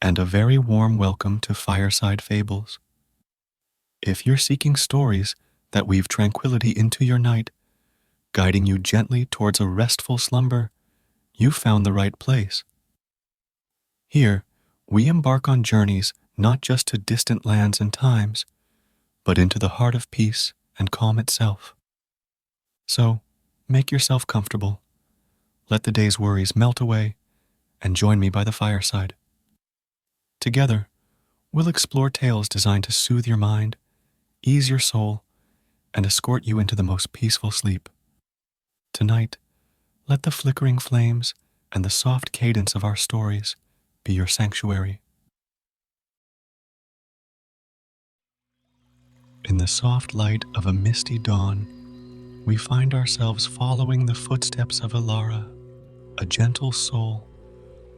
and a very warm welcome to Fireside Fables. If you're seeking stories that weave tranquility into your night, guiding you gently towards a restful slumber, you've found the right place. Here, we embark on journeys not just to distant lands and times, but into the heart of peace and calm itself. So, make yourself comfortable, let the day's worries melt away, and join me by the fireside. Together, we'll explore tales designed to soothe your mind, ease your soul, and escort you into the most peaceful sleep. Tonight, let the flickering flames and the soft cadence of our stories be your sanctuary. In the soft light of a misty dawn, we find ourselves following the footsteps of Elara, a gentle soul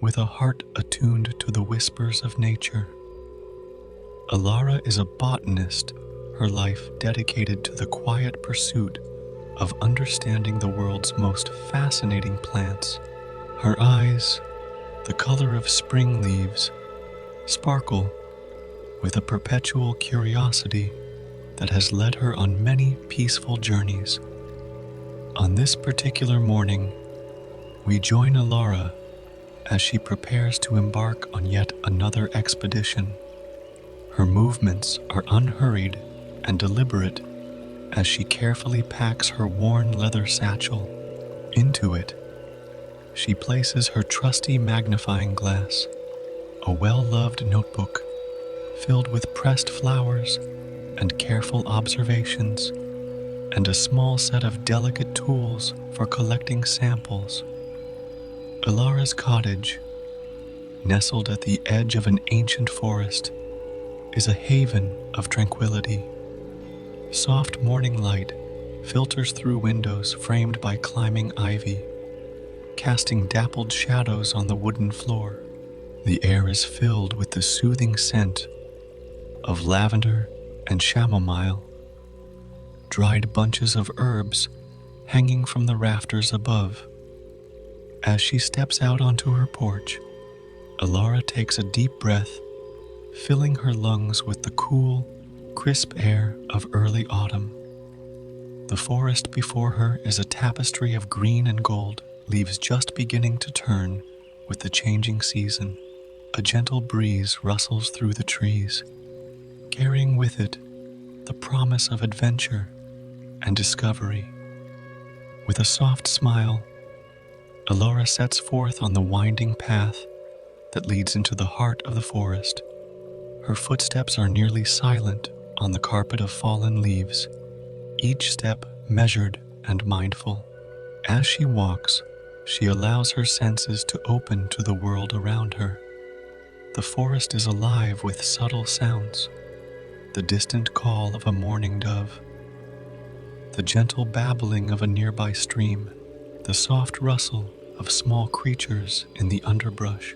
with a heart attuned to the whispers of nature. Elara is a botanist, her life dedicated to the quiet pursuit of understanding the world's most fascinating plants. Her eyes, the color of spring leaves, sparkle with a perpetual curiosity that has led her on many peaceful journeys. On this particular morning, we join Elara as she prepares to embark on yet another expedition. Her movements are unhurried and deliberate as she carefully packs her worn leather satchel. Into it, she places her trusty magnifying glass, a well-loved notebook filled with pressed flowers and careful observations, and a small set of delicate tools for collecting samples. Elara's cottage, nestled at the edge of an ancient forest, is a haven of tranquility. Soft morning light filters through windows framed by climbing ivy, casting dappled shadows on the wooden floor. The air is filled with the soothing scent of lavender and chamomile, dried bunches of herbs hanging from the rafters above. As she steps out onto her porch, Elara takes a deep breath, filling her lungs with the cool, crisp air of early autumn. The forest before her is a tapestry of green and gold, leaves just beginning to turn with the changing season. A gentle breeze rustles through the trees, carrying with it the promise of adventure and discovery. With a soft smile, Elara sets forth on the winding path that leads into the heart of the forest. Her footsteps are nearly silent on the carpet of fallen leaves, each step measured and mindful. As she walks, she allows her senses to open to the world around her. The forest is alive with subtle sounds, the distant call of a mourning dove, the gentle babbling of a nearby stream, the soft rustle of small creatures in the underbrush.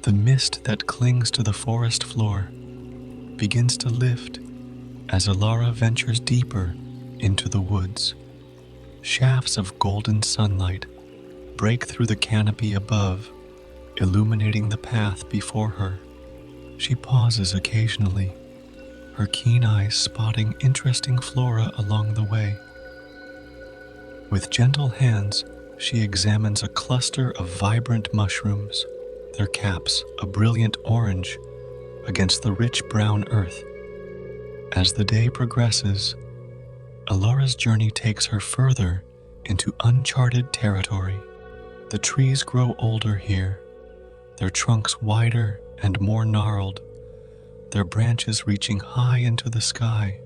The mist that clings to the forest floor begins to lift as Elara ventures deeper into the woods. Shafts of golden sunlight break through the canopy above, illuminating the path before her. She pauses occasionally, her keen eyes spotting interesting flora along the way. With gentle hands, she examines a cluster of vibrant mushrooms, their caps a brilliant orange against the rich brown earth. As the day progresses, Elara's journey takes her further into uncharted territory. The trees grow older here, their trunks wider and more gnarled, their branches reaching high into the sky.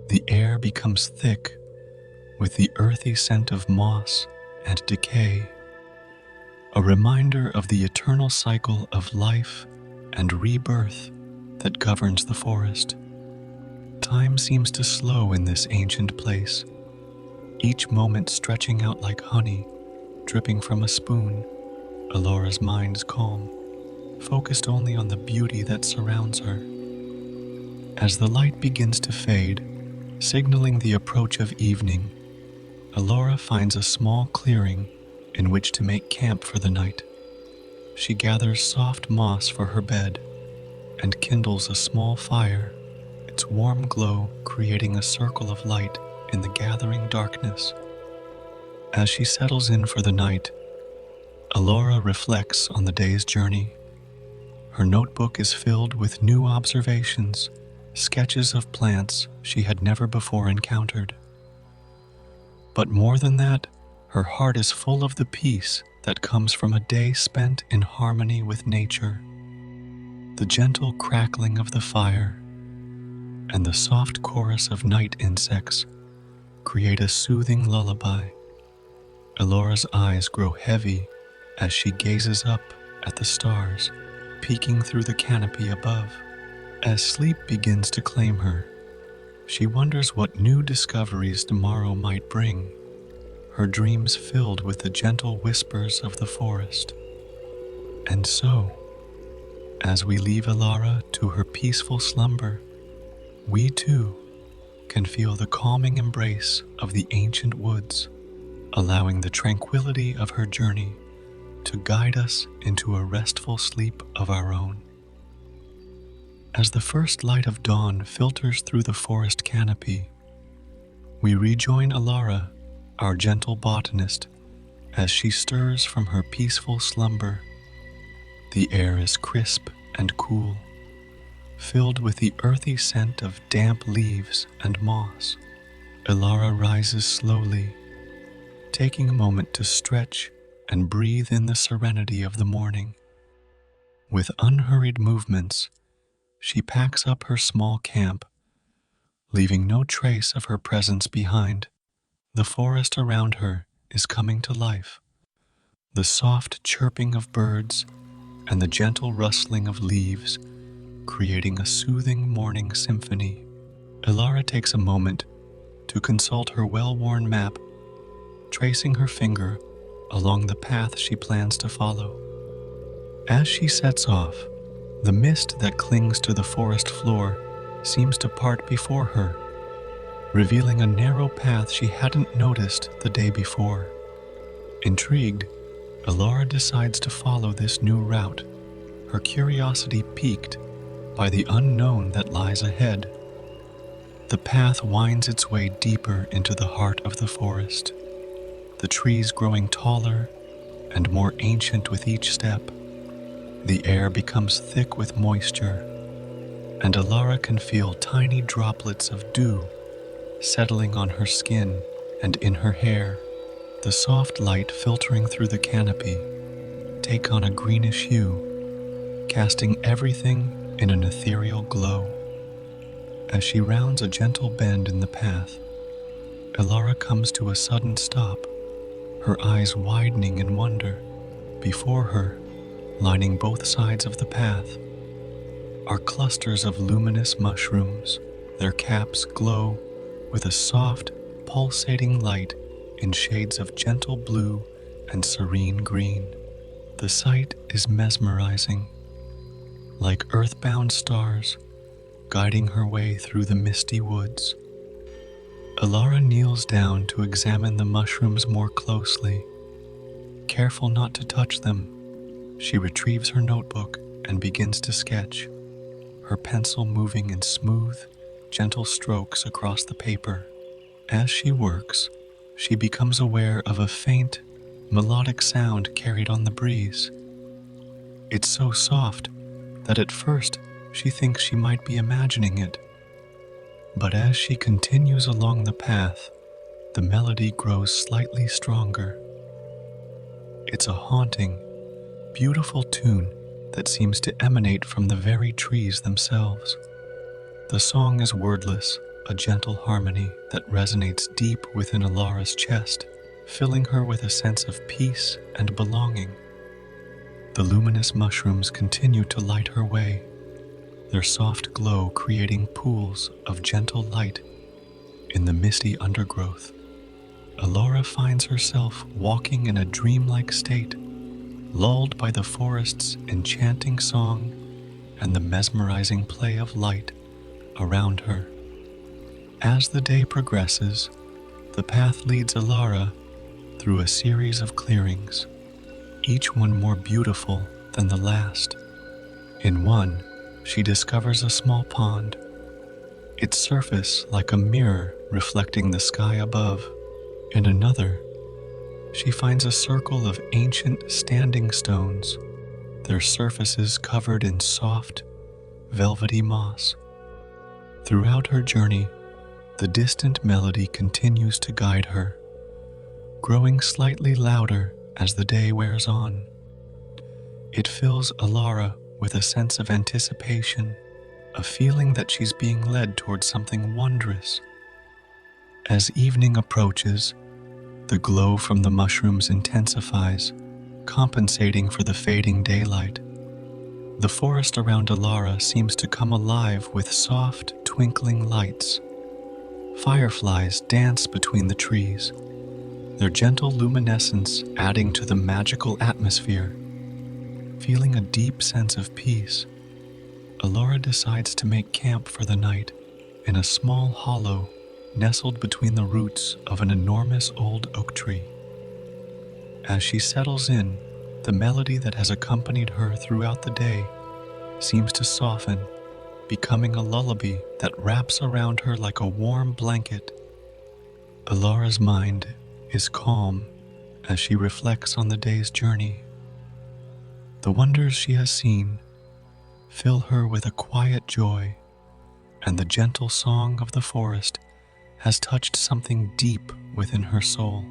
The air becomes thick with the earthy scent of moss and decay, a reminder of the eternal cycle of life and rebirth that governs the forest. Time seems to slow in this ancient place, each moment stretching out like honey dripping from a spoon. Elara's mind is calm, focused only on the beauty that surrounds her. As the light begins to fade, signaling the approach of evening, Elara finds a small clearing in which to make camp for the night. She gathers soft moss for her bed and kindles a small fire, its warm glow creating a circle of light in the gathering darkness. As she settles in for the night, Elara reflects on the day's journey. Her notebook is filled with new observations, sketches of plants she had never before encountered. But more than that, her heart is full of the peace that comes from a day spent in harmony with nature. The gentle crackling of the fire and the soft chorus of night insects create a soothing lullaby. Elara's eyes grow heavy as she gazes up at the stars peeking through the canopy above. As sleep begins to claim her, she wonders what new discoveries tomorrow might bring, her dreams filled with the gentle whispers of the forest. And so, as we leave Elara to her peaceful slumber, we too can feel the calming embrace of the ancient woods, allowing the tranquility of her journey to guide us into a restful sleep of our own. As the first light of dawn filters through the forest canopy, we rejoin Elara, our gentle botanist, as she stirs from her peaceful slumber. The air is crisp and cool, filled with the earthy scent of damp leaves and moss. Elara rises slowly, taking a moment to stretch and breathe in the serenity of the morning. With unhurried movements, she packs up her small camp, leaving no trace of her presence behind. The forest around her is coming to life. The soft chirping of birds and the gentle rustling of leaves creating a soothing morning symphony. Elara takes a moment to consult her well-worn map, tracing her finger along the path she plans to follow. As she sets off, the mist that clings to the forest floor seems to part before her, revealing a narrow path she hadn't noticed the day before. Intrigued, Elara decides to follow this new route, her curiosity piqued by the unknown that lies ahead. The path winds its way deeper into the heart of the forest, the trees growing taller and more ancient with each step. The air becomes thick with moisture, and Elara can feel tiny droplets of dew settling on her skin and in her hair. The soft light filtering through the canopy take on a greenish hue, casting everything in an ethereal glow. As she rounds a gentle bend in the path, Elara comes to a sudden stop, her eyes widening in wonder. Before her, lining both sides of the path, are clusters of luminous mushrooms. Their caps glow with a soft, pulsating light in shades of gentle blue and serene green. The sight is mesmerizing, like earthbound stars guiding her way through the misty woods. Elara kneels down to examine the mushrooms more closely. Careful not to touch them, she retrieves her notebook and begins to sketch, her pencil moving in smooth, gentle strokes across the paper. As she works, she becomes aware of a faint, melodic sound carried on the breeze. It's so soft that at first she thinks she might be imagining it. But as she continues along the path, the melody grows slightly stronger. It's a haunting, beautiful tune that seems to emanate from the very trees themselves. The song is wordless, a gentle harmony that resonates deep within Elara's chest, filling her with a sense of peace and belonging. The luminous mushrooms continue to light her way, their soft glow creating pools of gentle light in the misty undergrowth. Elara finds herself walking in a dreamlike state, lulled by the forest's enchanting song and the mesmerizing play of light around her. As the day progresses, the path leads Elara through a series of clearings, each one more beautiful than the last. In one, she discovers a small pond, its surface like a mirror reflecting the sky above. In another, she finds a circle of ancient standing stones, their surfaces covered in soft, velvety moss. Throughout her journey, the distant melody continues to guide her, growing slightly louder as the day wears on. It fills Elara with a sense of anticipation, a feeling that she's being led towards something wondrous. As evening approaches, the glow from the mushrooms intensifies, compensating for the fading daylight. The forest around Elara seems to come alive with soft, twinkling lights. Fireflies dance between the trees, their gentle luminescence adding to the magical atmosphere. Feeling a deep sense of peace, Elara decides to make camp for the night in a small hollow nestled between the roots of an enormous old oak tree. As she settles in, the melody that has accompanied her throughout the day seems to soften, becoming a lullaby that wraps around her like a warm blanket. Elara's mind is calm as she reflects on the day's journey. The wonders she has seen fill her with a quiet joy, and the gentle song of the forest has touched something deep within her soul.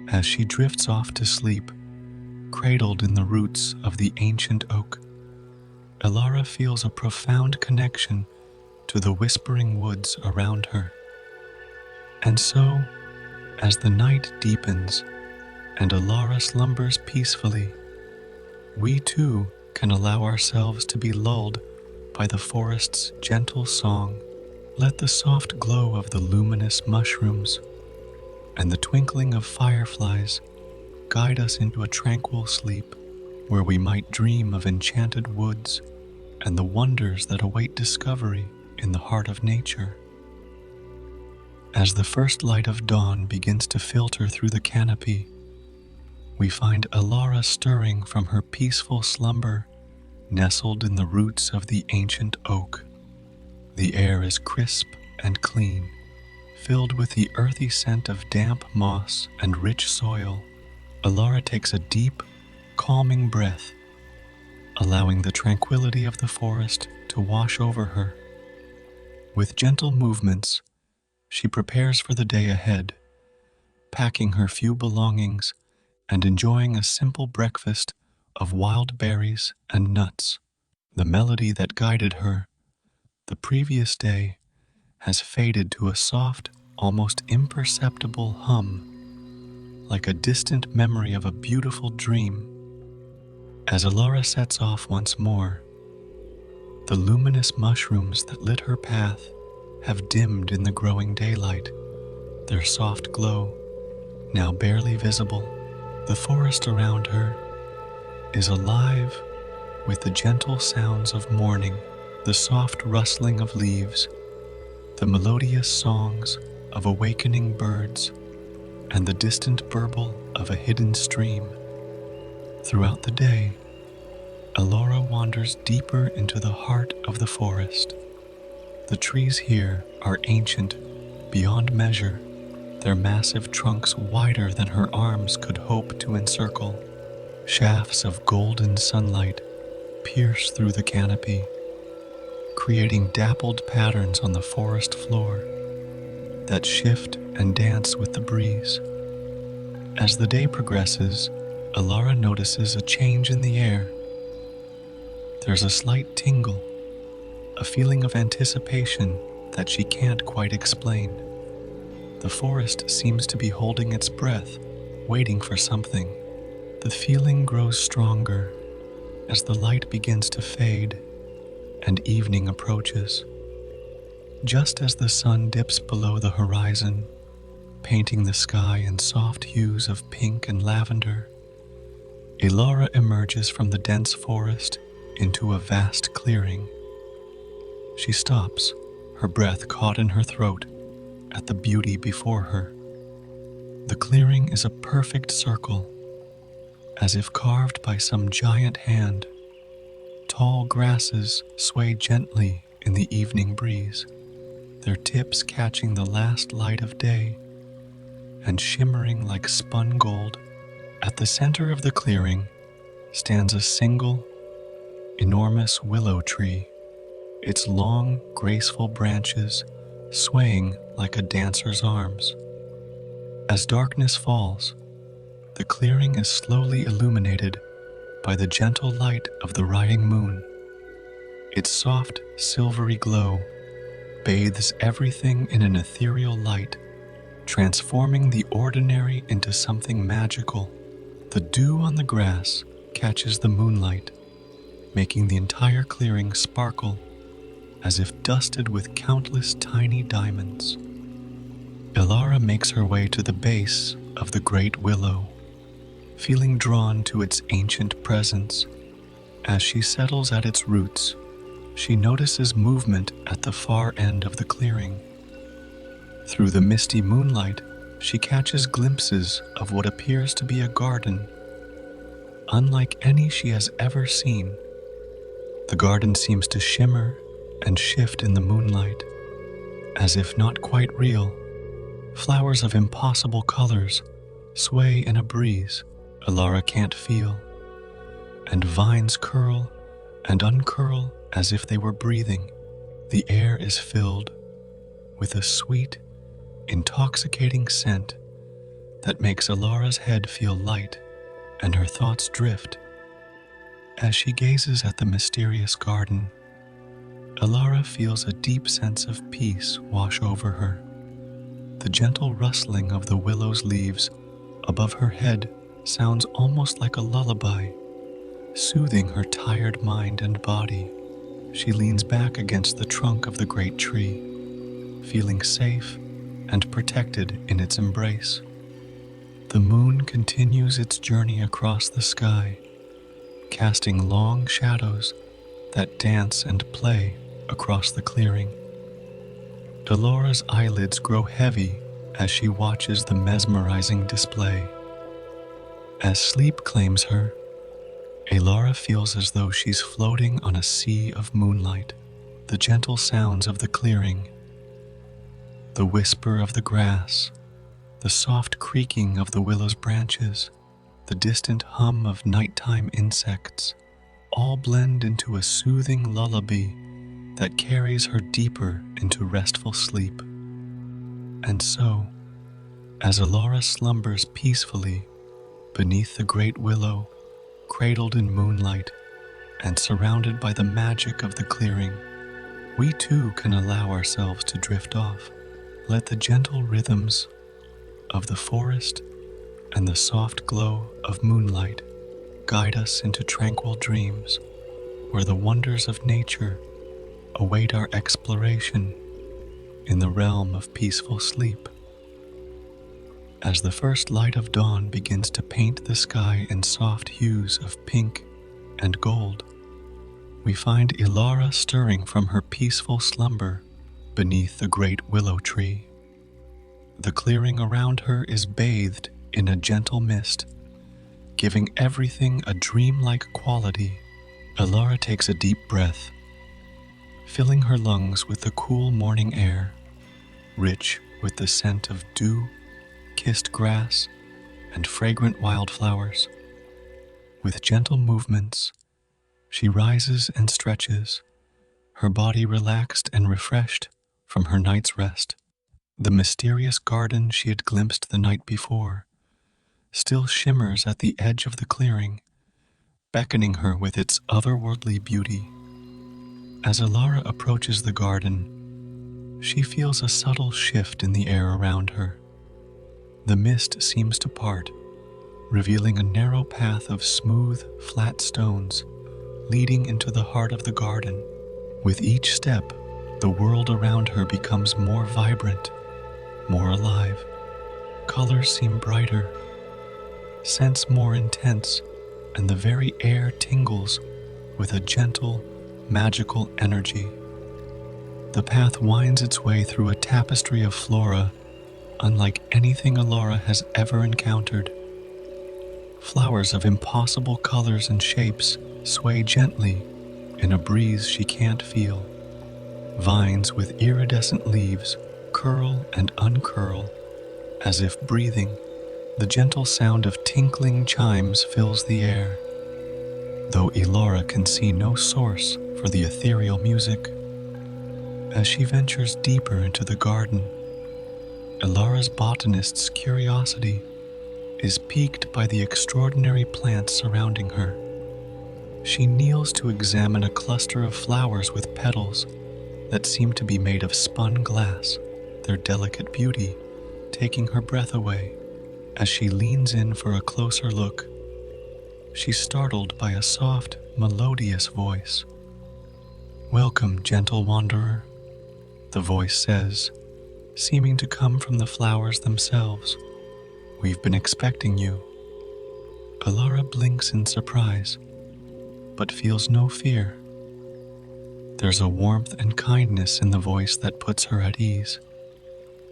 As she drifts off to sleep, cradled in the roots of the ancient oak, Elara feels a profound connection to the whispering woods around her. And so, as the night deepens and Elara slumbers peacefully, we too can allow ourselves to be lulled by the forest's gentle song. Let the soft glow of the luminous mushrooms and the twinkling of fireflies guide us into a tranquil sleep where we might dream of enchanted woods and the wonders that await discovery in the heart of nature. As the first light of dawn begins to filter through the canopy, we find Elara stirring from her peaceful slumber, nestled in the roots of the ancient oak. The air is crisp and clean, filled with the earthy scent of damp moss and rich soil. Elara takes a deep, calming breath, allowing the tranquility of the forest to wash over her. With gentle movements, she prepares for the day ahead, packing her few belongings and enjoying a simple breakfast of wild berries and nuts. The melody that guided her the previous day has faded to a soft, almost imperceptible hum, like a distant memory of a beautiful dream. As Elara sets off once more, the luminous mushrooms that lit her path have dimmed in the growing daylight, their soft glow now barely visible. The forest around her is alive with the gentle sounds of morning, the soft rustling of leaves, the melodious songs of awakening birds, and the distant burble of a hidden stream. Throughout the day, Elara wanders deeper into the heart of the forest. The trees here are ancient beyond measure, their massive trunks wider than her arms could hope to encircle. Shafts of golden sunlight pierce through the canopy, creating dappled patterns on the forest floor that shift and dance with the breeze. As the day progresses, Elara notices a change in the air. There's a slight tingle, a feeling of anticipation that she can't quite explain. The forest seems to be holding its breath, waiting for something. The feeling grows stronger as the light begins to fade and evening approaches. Just as the sun dips below the horizon, painting the sky in soft hues of pink and lavender, Elara emerges from the dense forest into a vast clearing. She stops, her breath caught in her throat, at the beauty before her. The clearing is a perfect circle, as if carved by some giant hand. Tall grasses sway gently in the evening breeze, their tips catching the last light of day and shimmering like spun gold. At the center of the clearing stands a single, enormous willow tree, its long, graceful branches swaying like a dancer's arms. As darkness falls, the clearing is slowly illuminated by the gentle light of the rising moon. Its soft, silvery glow bathes everything in an ethereal light, transforming the ordinary into something magical. The dew on the grass catches the moonlight, making the entire clearing sparkle as if dusted with countless tiny diamonds. Elara makes her way to the base of the great willow, feeling drawn to its ancient presence. As she settles at its roots, she notices movement at the far end of the clearing. Through the misty moonlight, she catches glimpses of what appears to be a garden, unlike any she has ever seen. The garden seems to shimmer and shift in the moonlight, as if not quite real. Flowers of impossible colors sway in a breeze Elara can't feel, and vines curl and uncurl as if they were breathing. The air is filled with a sweet, intoxicating scent that makes Elara's head feel light and her thoughts drift. As she gazes at the mysterious garden, Elara feels a deep sense of peace wash over her. The gentle rustling of the willow's leaves above her head sounds almost like a lullaby, soothing her tired mind and body. She leans back against the trunk of the great tree, feeling safe and protected in its embrace. The moon continues its journey across the sky, casting long shadows that dance and play across the clearing. Elora's eyelids grow heavy as she watches the mesmerizing display. As sleep claims her, Elara feels as though she's floating on a sea of moonlight. The gentle sounds of the clearing, the whisper of the grass, the soft creaking of the willow's branches, the distant hum of nighttime insects, all blend into a soothing lullaby that carries her deeper into restful sleep. And so, as Elara slumbers peacefully beneath the great willow, cradled in moonlight and surrounded by the magic of the clearing, we too can allow ourselves to drift off. Let the gentle rhythms of the forest and the soft glow of moonlight guide us into tranquil dreams where the wonders of nature await our exploration in the realm of peaceful sleep. As the first light of dawn begins to paint the sky in soft hues of pink and gold, we find Elara stirring from her peaceful slumber beneath the great willow tree. The clearing around her is bathed in a gentle mist, giving everything a dreamlike quality. Elara takes a deep breath, filling her lungs with the cool morning air, rich with the scent of dew, kissed grass, and fragrant wildflowers. With gentle movements, she rises and stretches, her body relaxed and refreshed from her night's rest. The mysterious garden she had glimpsed the night before still shimmers at the edge of the clearing, beckoning her with its otherworldly beauty. As Elara approaches the garden, she feels a subtle shift in the air around her. The mist seems to part, revealing a narrow path of smooth, flat stones leading into the heart of the garden. With each step, the world around her becomes more vibrant, more alive. Colors seem brighter, scents more intense, and the very air tingles with a gentle, magical energy. The path winds its way through a tapestry of flora unlike anything Elara has ever encountered. Flowers of impossible colors and shapes sway gently in a breeze she can't feel. Vines with iridescent leaves curl and uncurl as if breathing. The gentle sound of tinkling chimes fills the air. Though Elara can see no source for the ethereal music, as she ventures deeper into the garden, Elara's botanist's curiosity is piqued by the extraordinary plants surrounding her. She kneels to examine a cluster of flowers with petals that seem to be made of spun glass, their delicate beauty taking her breath away. As she leans in for a closer look, she's startled by a soft, melodious voice. "Welcome, gentle wanderer," the voice says, seeming to come from the flowers themselves. "We've been expecting you." Elara blinks in surprise, but feels no fear. There's a warmth and kindness in the voice that puts her at ease.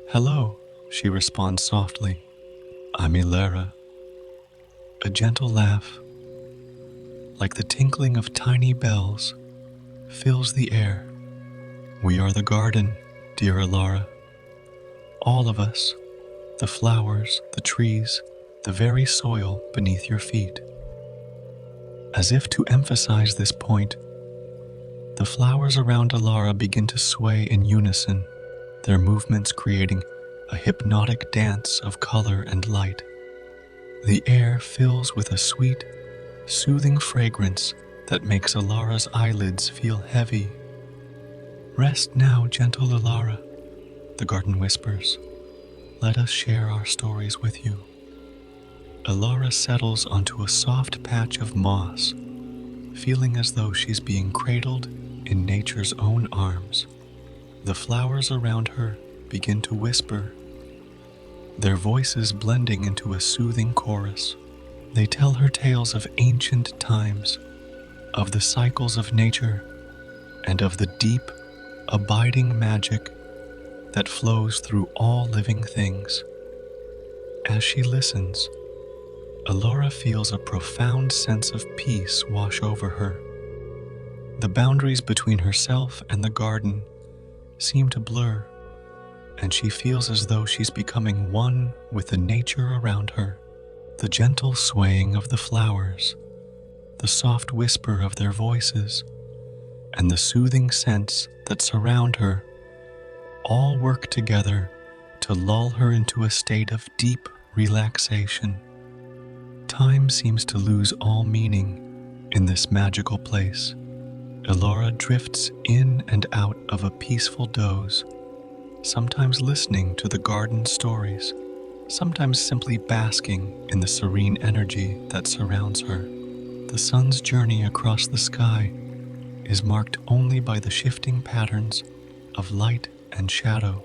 "Hello," she responds softly. "I'm Elara." A gentle laugh, like the tinkling of tiny bells, fills the air. "We are the garden, dear Elara. All of us, the flowers, the trees, the very soil beneath your feet." As if to emphasize this point, the flowers around Elara begin to sway in unison, their movements creating a hypnotic dance of color and light. The air fills with a sweet, soothing fragrance that makes Elara's eyelids feel heavy. "Rest now, gentle Elara," the garden whispers. "Let us share our stories with you." Elara settles onto a soft patch of moss, feeling as though she's being cradled in nature's own arms. The flowers around her begin to whisper, their voices blending into a soothing chorus. They tell her tales of ancient times, of the cycles of nature, and of the deep, abiding magic that flows through all living things. As she listens, Elara feels a profound sense of peace wash over her. The boundaries between herself and the garden seem to blur, and she feels as though she's becoming one with the nature around her. The gentle swaying of the flowers, the soft whisper of their voices, and the soothing scents that surround her all work together to lull her into a state of deep relaxation. Time seems to lose all meaning in this magical place. Elara drifts in and out of a peaceful doze, sometimes listening to the garden stories, sometimes simply basking in the serene energy that surrounds her. The sun's journey across the sky is marked only by the shifting patterns of light and shadow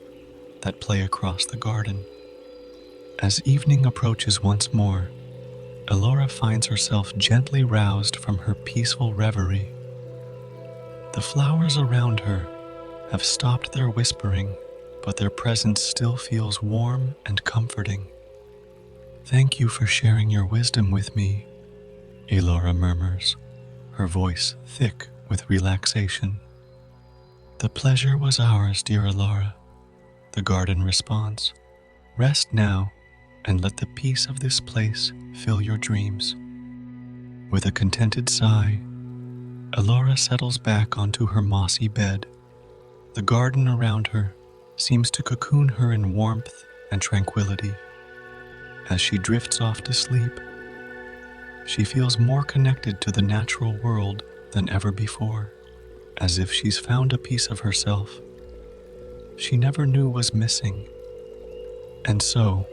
that play across the garden. As evening approaches once more, Elara finds herself gently roused from her peaceful reverie. The flowers around her have stopped their whispering, but their presence still feels warm and comforting. "Thank you for sharing your wisdom with me," Elara murmurs, her voice thick with relaxation. "The pleasure was ours, dear Elara," the garden responds. "Rest now and let the peace of this place fill your dreams." With a contented sigh, Elara settles back onto her mossy bed. The garden around her seems to cocoon her in warmth and tranquility. As she drifts off to sleep, she feels more connected to the natural world than ever before, as if she's found a piece of herself she never knew was missing. And so,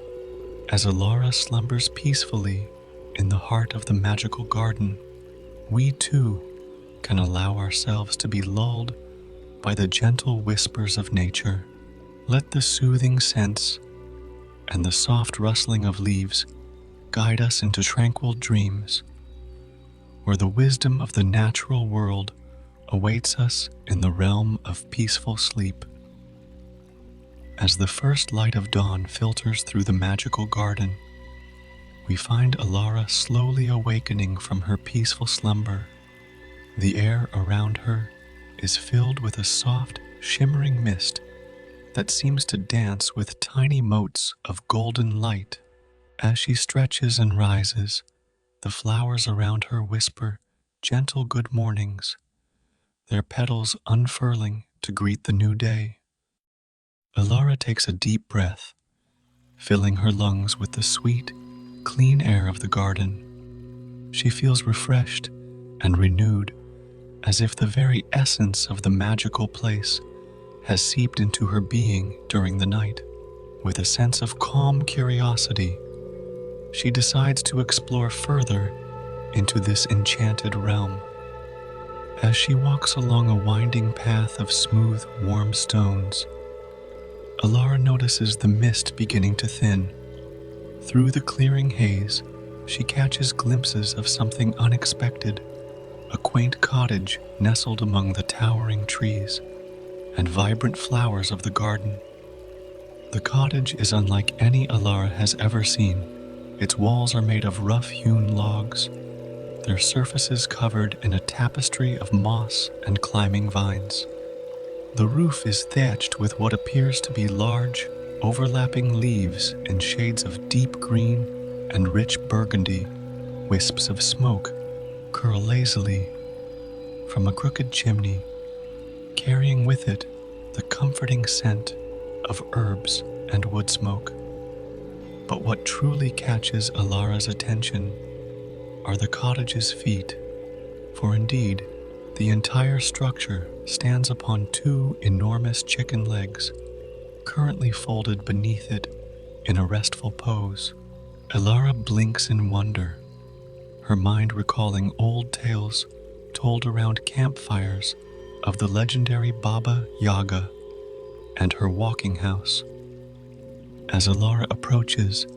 as Elara slumbers peacefully in the heart of the magical garden, we too can allow ourselves to be lulled by the gentle whispers of nature. Let the soothing scents and the soft rustling of leaves guide us into tranquil dreams, where the wisdom of the natural world awaits us in the realm of peaceful sleep. As the first light of dawn filters through the magical garden, we find Elara slowly awakening from her peaceful slumber. The air around her is filled with a soft, shimmering mist that seems to dance with tiny motes of golden light. As she stretches and rises, the flowers around her whisper gentle good mornings, their petals unfurling to greet the new day. Elara takes a deep breath, filling her lungs with the sweet, clean air of the garden. She feels refreshed and renewed, as if the very essence of the magical place has seeped into her being during the night. With a sense of calm curiosity, she decides to explore further into this enchanted realm. As she walks along a winding path of smooth, warm stones, Elara notices the mist beginning to thin. Through the clearing haze, she catches glimpses of something unexpected, a quaint cottage nestled among the towering trees and vibrant flowers of the garden. The cottage is unlike any Elara has ever seen. Its walls are made of rough-hewn logs, their surfaces covered in a tapestry of moss and climbing vines. The roof is thatched with what appears to be large, overlapping leaves in shades of deep green and rich burgundy. Wisps of smoke curl lazily from a crooked chimney, carrying with it the comforting scent of herbs and wood smoke. But what truly catches Elara's attention are the cottage's feet, for indeed, the entire structure stands upon two enormous chicken legs, currently folded beneath it in a restful pose. Elara blinks in wonder, her mind recalling old tales told around campfires of the legendary Baba Yaga and her walking house. As Elara approaches,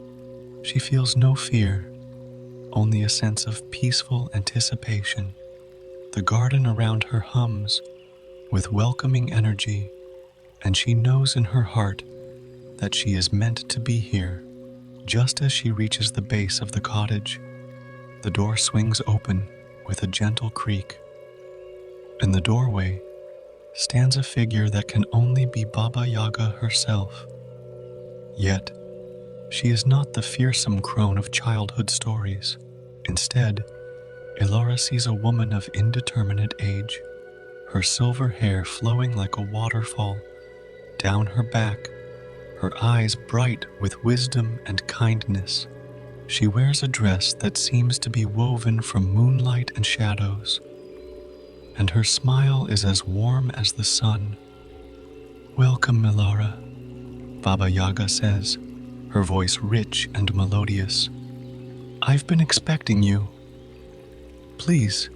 she feels no fear, only a sense of peaceful anticipation. The garden around her hums with welcoming energy, and she knows in her heart that she is meant to be here. Just as she reaches the base of the cottage, the door swings open with a gentle creak. In the doorway stands a figure that can only be Baba Yaga herself. Yet, she is not the fearsome crone of childhood stories. Instead, Elara sees a woman of indeterminate age, her silver hair flowing like a waterfall down her back, her eyes bright with wisdom and kindness. She wears a dress that seems to be woven from moonlight and shadows, and her smile is as warm as the sun. "Welcome, Elara," Baba Yaga says, her voice rich and melodious. "I've been expecting you. Please,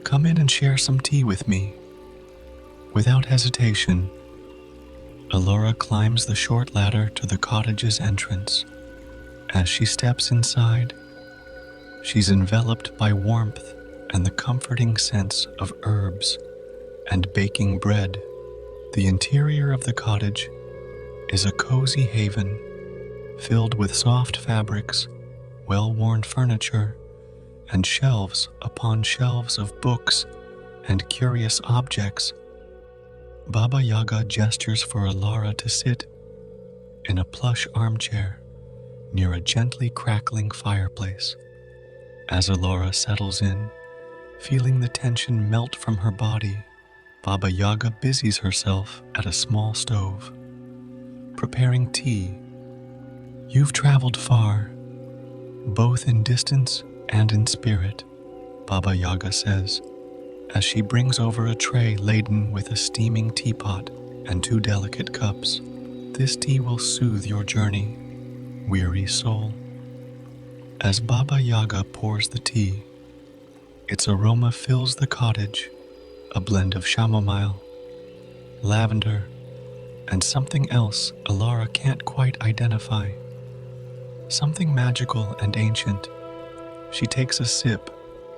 come in and share some tea with me." Without hesitation, Elara climbs the short ladder to the cottage's entrance. As she steps inside, she's enveloped by warmth and the comforting sense of herbs and baking bread. The interior of the cottage is a cozy haven filled with soft fabrics, well-worn furniture, and shelves upon shelves of books and curious objects. Baba Yaga gestures for Elara to sit in a plush armchair near a gently crackling fireplace. As Elara settles in, feeling the tension melt from her body, Baba Yaga busies herself at a small stove, preparing tea. "You've traveled far, both in distance and in spirit," Baba Yaga says, as she brings over a tray laden with a steaming teapot and two delicate cups. "This tea will soothe your journey, weary soul." As Baba Yaga pours the tea, its aroma fills the cottage, a blend of chamomile, lavender, and something else Elara can't quite identify. Something magical and ancient. She takes a sip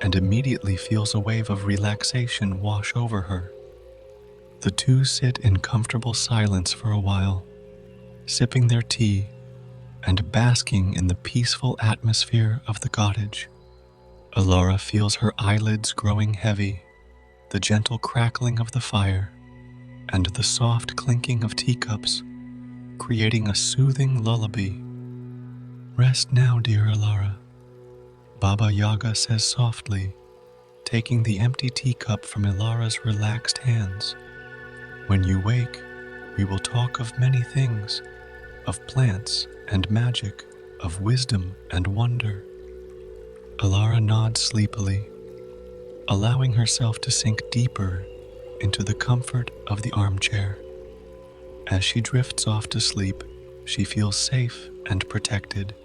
and immediately feels a wave of relaxation wash over her. The two sit in comfortable silence for a while, sipping their tea and basking in the peaceful atmosphere of the cottage. Elara feels her eyelids growing heavy, the gentle crackling of the fire, and the soft clinking of teacups, creating a soothing lullaby. "Rest now, dear Elara," Baba Yaga says softly, taking the empty teacup from Elara's relaxed hands. "When you wake, we will talk of many things, of plants and magic, of wisdom and wonder." Elara nods sleepily, allowing herself to sink deeper into the comfort of the armchair. As she drifts off to sleep, she feels safe and protected,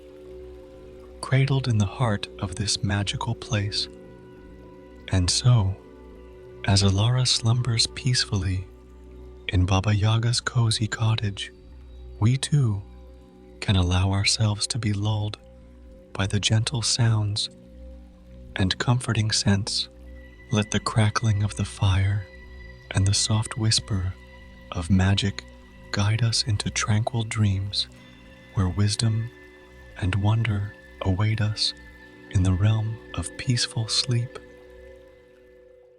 cradled in the heart of this magical place. And so, as Elara slumbers peacefully in Baba Yaga's cozy cottage, we too can allow ourselves to be lulled by the gentle sounds and comforting scents. Let the crackling of the fire and the soft whisper of magic guide us into tranquil dreams where wisdom and wonder await us in the realm of peaceful sleep.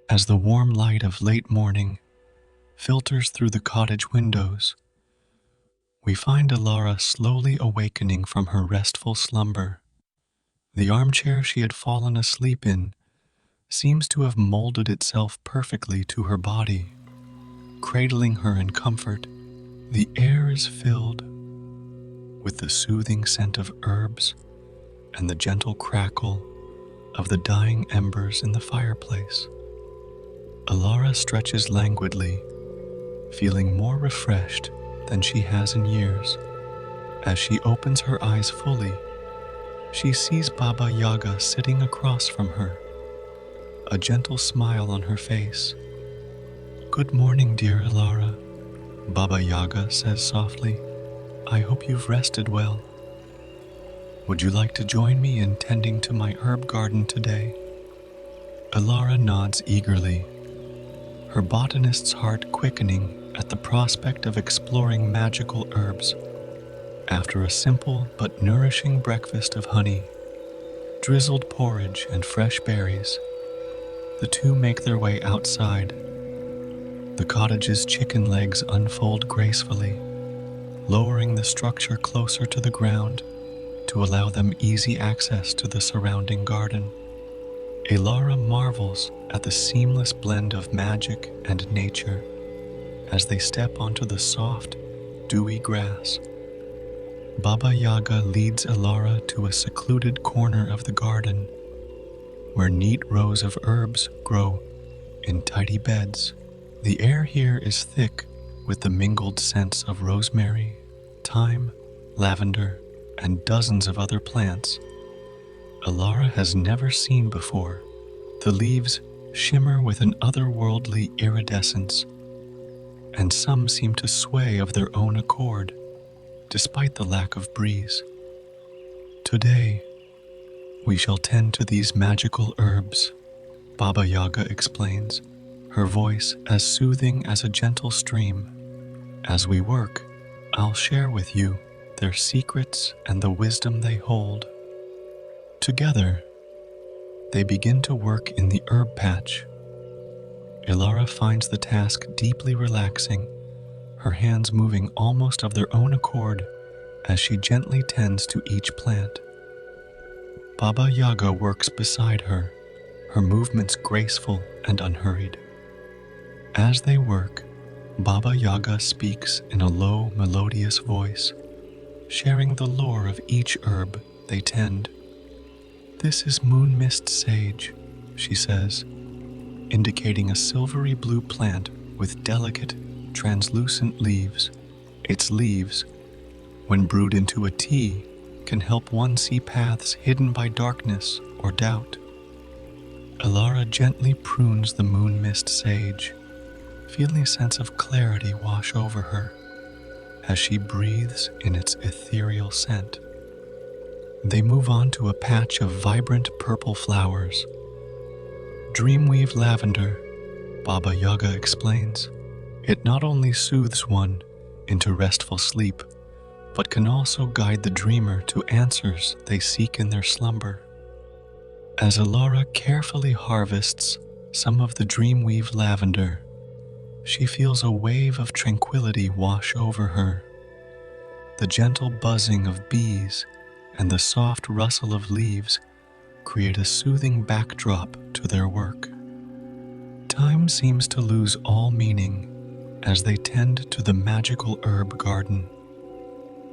As the warm light of late morning filters through the cottage windows, we find Elara slowly awakening from her restful slumber. The armchair she had fallen asleep in seems to have molded itself perfectly to her body, cradling her in comfort. The air is filled with the soothing scent of herbs and the gentle crackle of the dying embers in the fireplace. Elara stretches languidly, feeling more refreshed than she has in years. As she opens her eyes fully, she sees Baba Yaga sitting across from her, a gentle smile on her face. "Good morning, dear Elara," Baba Yaga says softly. "I hope you've rested well. Would you like to join me in tending to my herb garden today?" Elara nods eagerly, her botanist's heart quickening at the prospect of exploring magical herbs. After a simple but nourishing breakfast of honey, drizzled porridge, and fresh berries, the two make their way outside. The cottage's chicken legs unfold gracefully, lowering the structure closer to the ground to allow them easy access to the surrounding garden. Elara marvels at the seamless blend of magic and nature as they step onto the soft, dewy grass. Baba Yaga leads Elara to a secluded corner of the garden where neat rows of herbs grow in tidy beds. The air here is thick with the mingled scents of rosemary, thyme, lavender, and dozens of other plants Elara has never seen before. The leaves shimmer with an otherworldly iridescence, and some seem to sway of their own accord, despite the lack of breeze. "Today, we shall tend to these magical herbs," Baba Yaga explains, her voice as soothing as a gentle stream. "As we work, I'll share with you their secrets and the wisdom they hold." Together, they begin to work in the herb patch. Elara finds the task deeply relaxing, her hands moving almost of their own accord as she gently tends to each plant. Baba Yaga works beside her, her movements graceful and unhurried. As they work, Baba Yaga speaks in a low, melodious voice, sharing the lore of each herb they tend. "This is moon mist sage," she says, indicating a silvery blue plant with delicate, translucent leaves. Its leaves, when brewed into a tea, can help one see paths hidden by darkness or doubt. Elara gently prunes the moon mist sage, feeling a sense of clarity wash over her as she breathes in its ethereal scent. They move on to a patch of vibrant purple flowers. "Dreamweave lavender," Baba Yaga explains. "It not only soothes one into restful sleep, but can also guide the dreamer to answers they seek in their slumber." As Elara carefully harvests some of the dreamweave lavender. She feels a wave of tranquility wash over her. The gentle buzzing of bees and the soft rustle of leaves create a soothing backdrop to their work. Time seems to lose all meaning as they tend to the magical herb garden.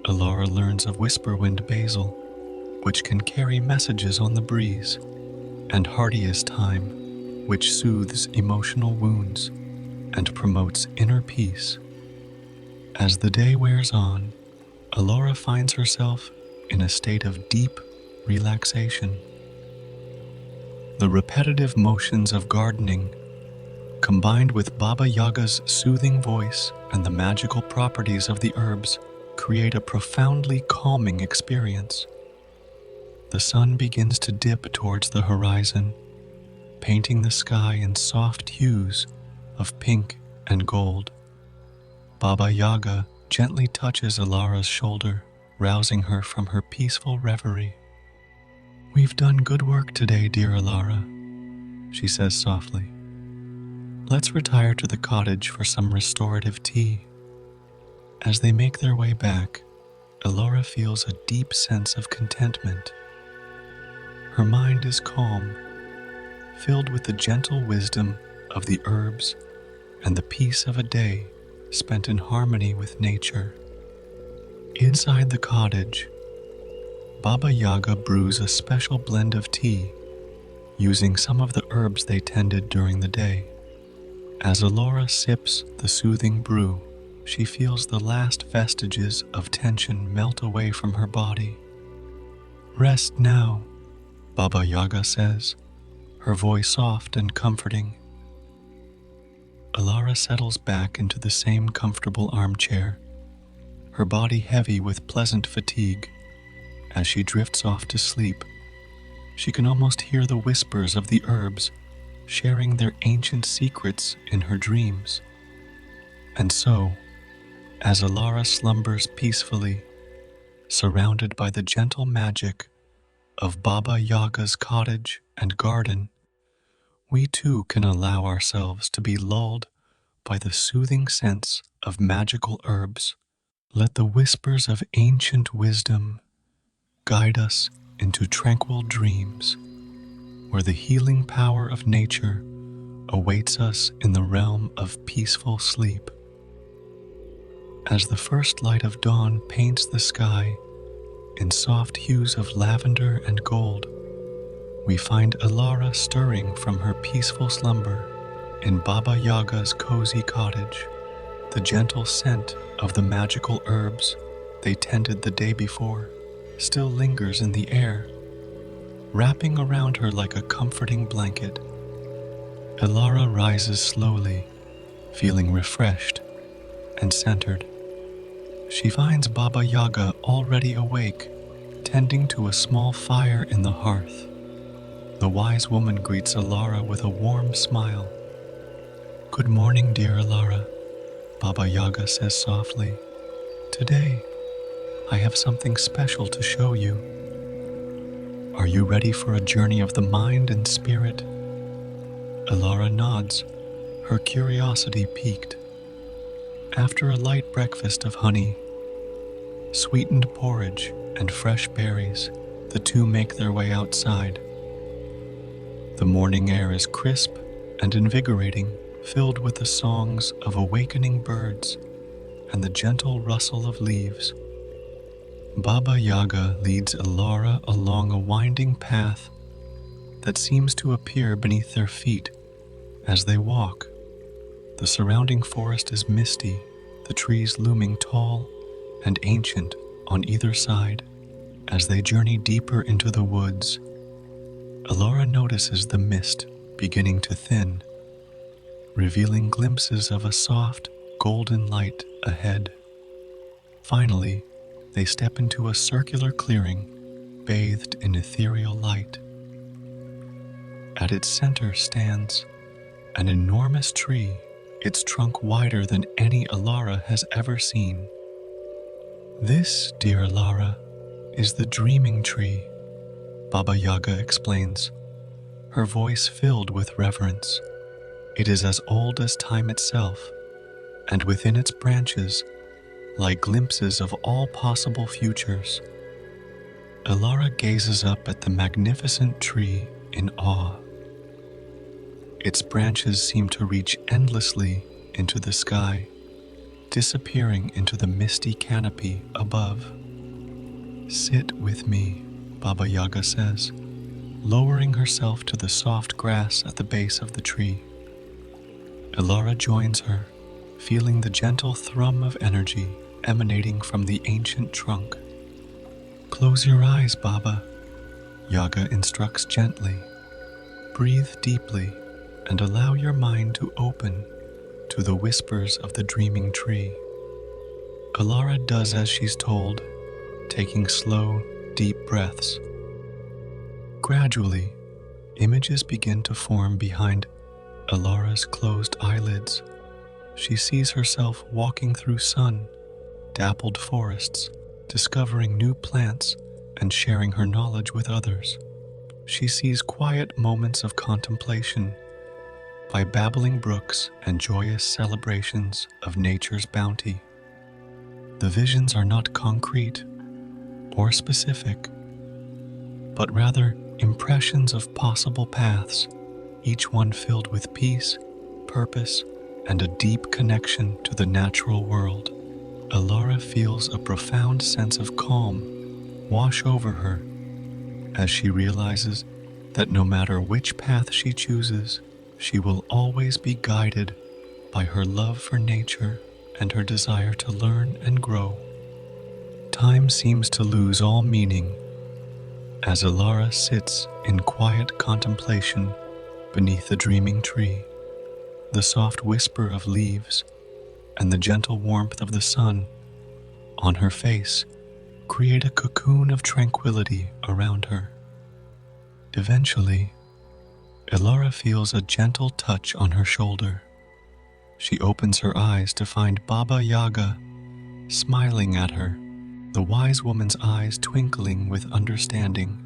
Elara learns of whisperwind basil, which can carry messages on the breeze, and hardiest thyme, which soothes emotional wounds and promotes inner peace. As the day wears on, Elara finds herself in a state of deep relaxation. The repetitive motions of gardening, combined with Baba Yaga's soothing voice and the magical properties of the herbs, create a profoundly calming experience. The sun begins to dip towards the horizon, painting the sky in soft hues of pink and gold. Baba Yaga gently touches Elara's shoulder, rousing her from her peaceful reverie. "We've done good work today, dear Elara," she says softly. "Let's retire to the cottage for some restorative tea." As they make their way back, Elara feels a deep sense of contentment. Her mind is calm, filled with the gentle wisdom of the herbs and the peace of a day spent in harmony with nature. Inside the cottage, Baba Yaga brews a special blend of tea using some of the herbs they tended during the day. As Elara sips the soothing brew, she feels the last vestiges of tension melt away from her body. "Rest now," Baba Yaga says, her voice soft and comforting. Elara settles back into the same comfortable armchair, her body heavy with pleasant fatigue. As she drifts off to sleep, she can almost hear the whispers of the herbs sharing their ancient secrets in her dreams. And so, as Elara slumbers peacefully, surrounded by the gentle magic of Baba Yaga's cottage and garden, we too can allow ourselves to be lulled by the soothing sense of magical herbs. Let the whispers of ancient wisdom guide us into tranquil dreams, where the healing power of nature awaits us in the realm of peaceful sleep. As the first light of dawn paints the sky in soft hues of lavender and gold, we find Elara stirring from her peaceful slumber in Baba Yaga's cozy cottage. The gentle scent of the magical herbs they tended the day before still lingers in the air, wrapping around her like a comforting blanket. Elara rises slowly, feeling refreshed and centered. She finds Baba Yaga already awake, tending to a small fire in the hearth. The wise woman greets Elara with a warm smile. "Good morning, dear Elara," Baba Yaga says softly. "Today, I have something special to show you. Are you ready for a journey of the mind and spirit?" Elara nods, her curiosity piqued. After a light breakfast of honey, sweetened porridge, and fresh berries, the two make their way outside. The morning air is crisp and invigorating, filled with the songs of awakening birds and the gentle rustle of leaves. Baba Yaga leads Elara along a winding path that seems to appear beneath their feet as they walk. The surrounding forest is misty, the trees looming tall and ancient on either side. As they journey deeper into the woods, Elara notices the mist beginning to thin, revealing glimpses of a soft, golden light ahead. Finally, they step into a circular clearing, bathed in ethereal light. At its center stands an enormous tree, its trunk wider than any Elara has ever seen. "This, dear Elara, is the dreaming tree," Baba Yaga explains, her voice filled with reverence. It is as old as time itself, and within its branches lie glimpses of all possible futures. Elara gazes up at the magnificent tree in awe. Its branches seem to reach endlessly into the sky, disappearing into the misty canopy above. "Sit with me," Baba Yaga says, lowering herself to the soft grass at the base of the tree. Elara joins her, feeling the gentle thrum of energy emanating from the ancient trunk. "Close your eyes, Baba," Yaga instructs gently. "Breathe deeply and allow your mind to open to the whispers of the dreaming tree." Elara does as she's told, taking slow, deep breaths. Gradually, images begin to form behind Elara's closed eyelids. She sees herself walking through sun-dappled forests, discovering new plants and sharing her knowledge with others. She sees quiet moments of contemplation by babbling brooks and joyous celebrations of nature's bounty. The visions are not concrete or specific, but rather impressions of possible paths, each one filled with peace, purpose, and a deep connection to the natural world. Elara feels a profound sense of calm wash over her as she realizes that no matter which path she chooses, she will always be guided by her love for nature and her desire to learn and grow. Time seems to lose all meaning as Elara sits in quiet contemplation beneath the dreaming tree. The soft whisper of leaves and the gentle warmth of the sun on her face create a cocoon of tranquility around her. Eventually, Elara feels a gentle touch on her shoulder. She opens her eyes to find Baba Yaga smiling at her, the wise woman's eyes twinkling with understanding.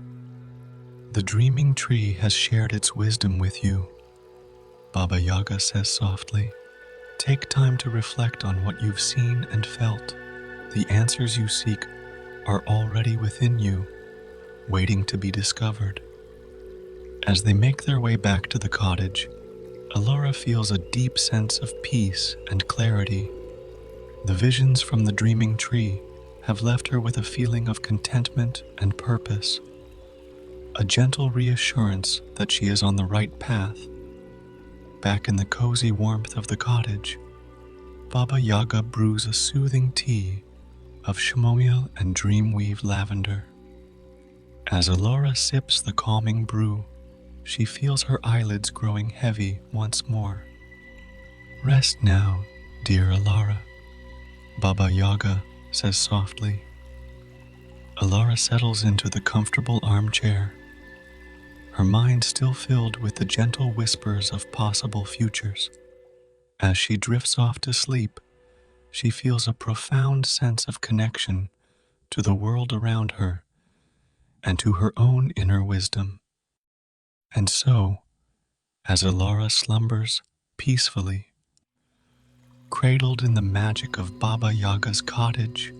"The dreaming tree has shared its wisdom with you," Baba Yaga says softly. "Take time to reflect on what you've seen and felt. The answers you seek are already within you, waiting to be discovered." As they make their way back to the cottage, Elara feels a deep sense of peace and clarity. The visions from the dreaming tree have left her with a feeling of contentment and purpose, a gentle reassurance that she is on the right path. Back in the cozy warmth of the cottage, Baba Yaga brews a soothing tea of chamomile and dreamweave lavender. As Elara sips the calming brew, she feels her eyelids growing heavy once more. "Rest now, dear Elara," Baba Yaga says softly. Elara settles into the comfortable armchair, her mind still filled with the gentle whispers of possible futures. As she drifts off to sleep, she feels a profound sense of connection to the world around her and to her own inner wisdom. And so, as Elara slumbers peacefully, cradled in the magic of Baba Yaga's cottage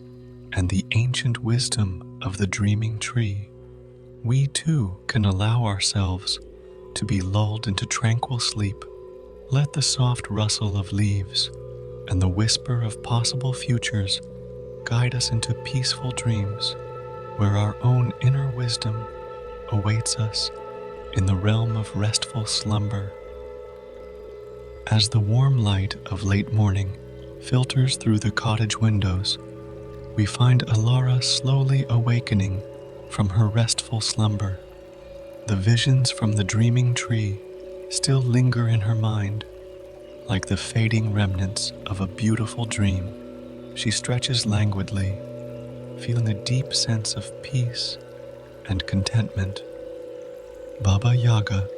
and the ancient wisdom of the dreaming tree, we too can allow ourselves to be lulled into tranquil sleep. Let the soft rustle of leaves and the whisper of possible futures guide us into peaceful dreams where our own inner wisdom awaits us in the realm of restful slumber. As the warm light of late morning filters through the cottage windows, we find Elara slowly awakening from her restful slumber. The visions from the dreaming tree still linger in her mind, like the fading remnants of a beautiful dream. She stretches languidly, feeling a deep sense of peace and contentment. Baba Yaga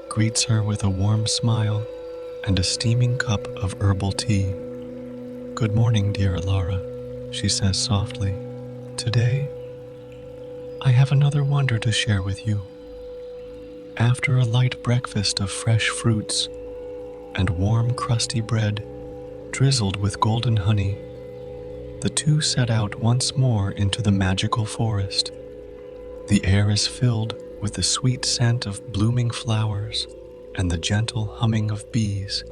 greets her with a warm smile and a steaming cup of herbal tea. "Good morning, dear Elara," she says softly. "Today, I have another wonder to share with you." After a light breakfast of fresh fruits and warm, crusty bread drizzled with golden honey, the two set out once more into the magical forest. The air is filled with the sweet scent of blooming flowers and the gentle humming of bees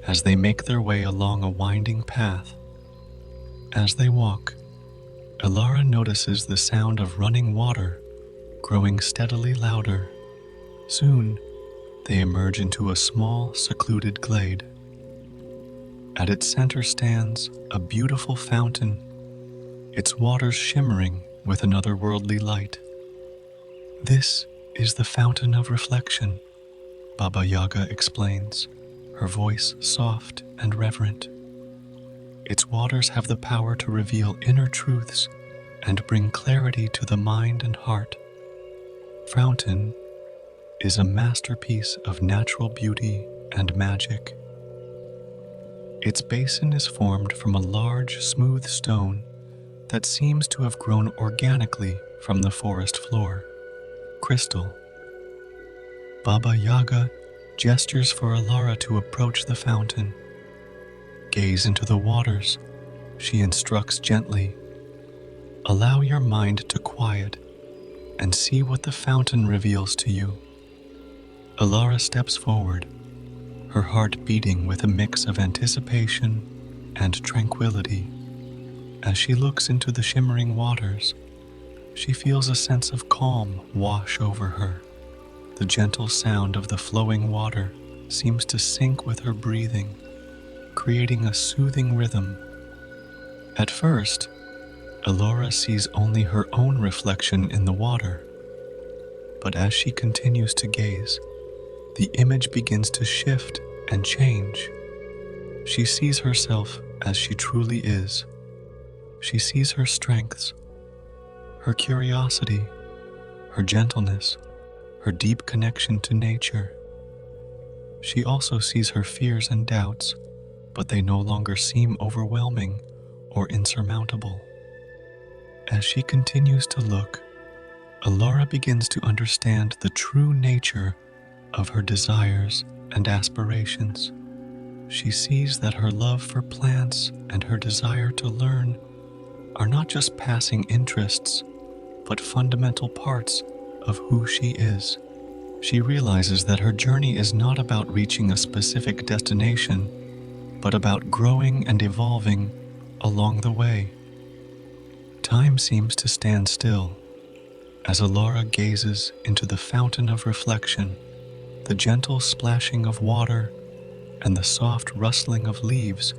as they make their way along a winding path. As they walk, Elara notices the sound of running water growing steadily louder. Soon, they emerge into a small, secluded glade. At its center stands a beautiful fountain, its waters shimmering with an otherworldly light. "This is the fountain of reflection," Baba Yaga explains, her voice soft and reverent. "Its waters have the power to reveal inner truths and bring clarity to the mind and heart." Fountain is a masterpiece of natural beauty and magic. Its basin is formed from a large, smooth stone that seems to have grown organically from the forest floor. Crystal. Baba Yaga gestures for Elara to approach the fountain. "Gaze into the waters," she instructs gently. "Allow your mind to quiet and see what the fountain reveals to you." Elara steps forward, her heart beating with a mix of anticipation and tranquility. As she looks into the shimmering waters, she feels a sense of calm wash over her. The gentle sound of the flowing water seems to sync with her breathing, creating a soothing rhythm. At first, Elara sees only her own reflection in the water, but as she continues to gaze, the image begins to shift and change. She sees herself as she truly is. She sees her strengths, her curiosity, her gentleness, her deep connection to nature. She also sees her fears and doubts, but they no longer seem overwhelming or insurmountable. As she continues to look, Elara begins to understand the true nature of her desires and aspirations. She sees that her love for plants and her desire to learn are not just passing interests, but fundamental parts of who she is. She realizes that her journey is not about reaching a specific destination, but about growing and evolving along the way. Time seems to stand still as Elara gazes into the fountain of reflection. The gentle splashing of water and the soft rustling of leaves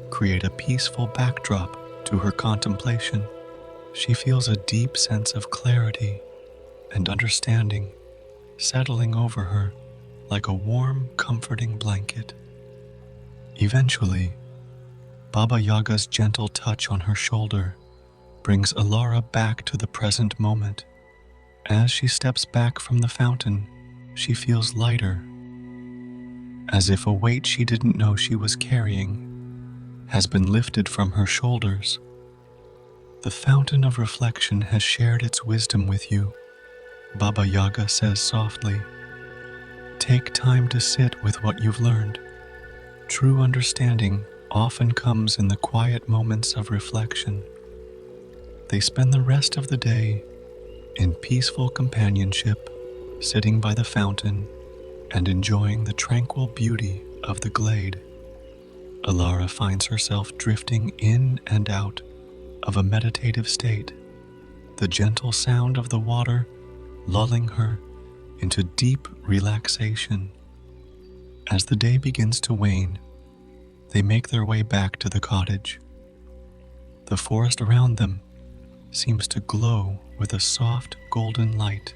create a peaceful backdrop to her contemplation. She feels a deep sense of clarity and understanding settling over her like a warm, comforting blanket. Eventually, Baba Yaga's gentle touch on her shoulder brings Elara back to the present moment. As she steps back from the fountain, she feels lighter, as if a weight she didn't know she was carrying has been lifted from her shoulders. "The fountain of reflection has shared its wisdom with you," Baba Yaga says softly. "Take time to sit with what you've learned. True understanding often comes in the quiet moments of reflection." They spend the rest of the day in peaceful companionship, sitting by the fountain and enjoying the tranquil beauty of the glade. Elara finds herself drifting in and out of a meditative state, the gentle sound of the water lulling her into deep relaxation. As the day begins to wane, they make their way back to the cottage. The forest around them seems to glow with a soft golden light,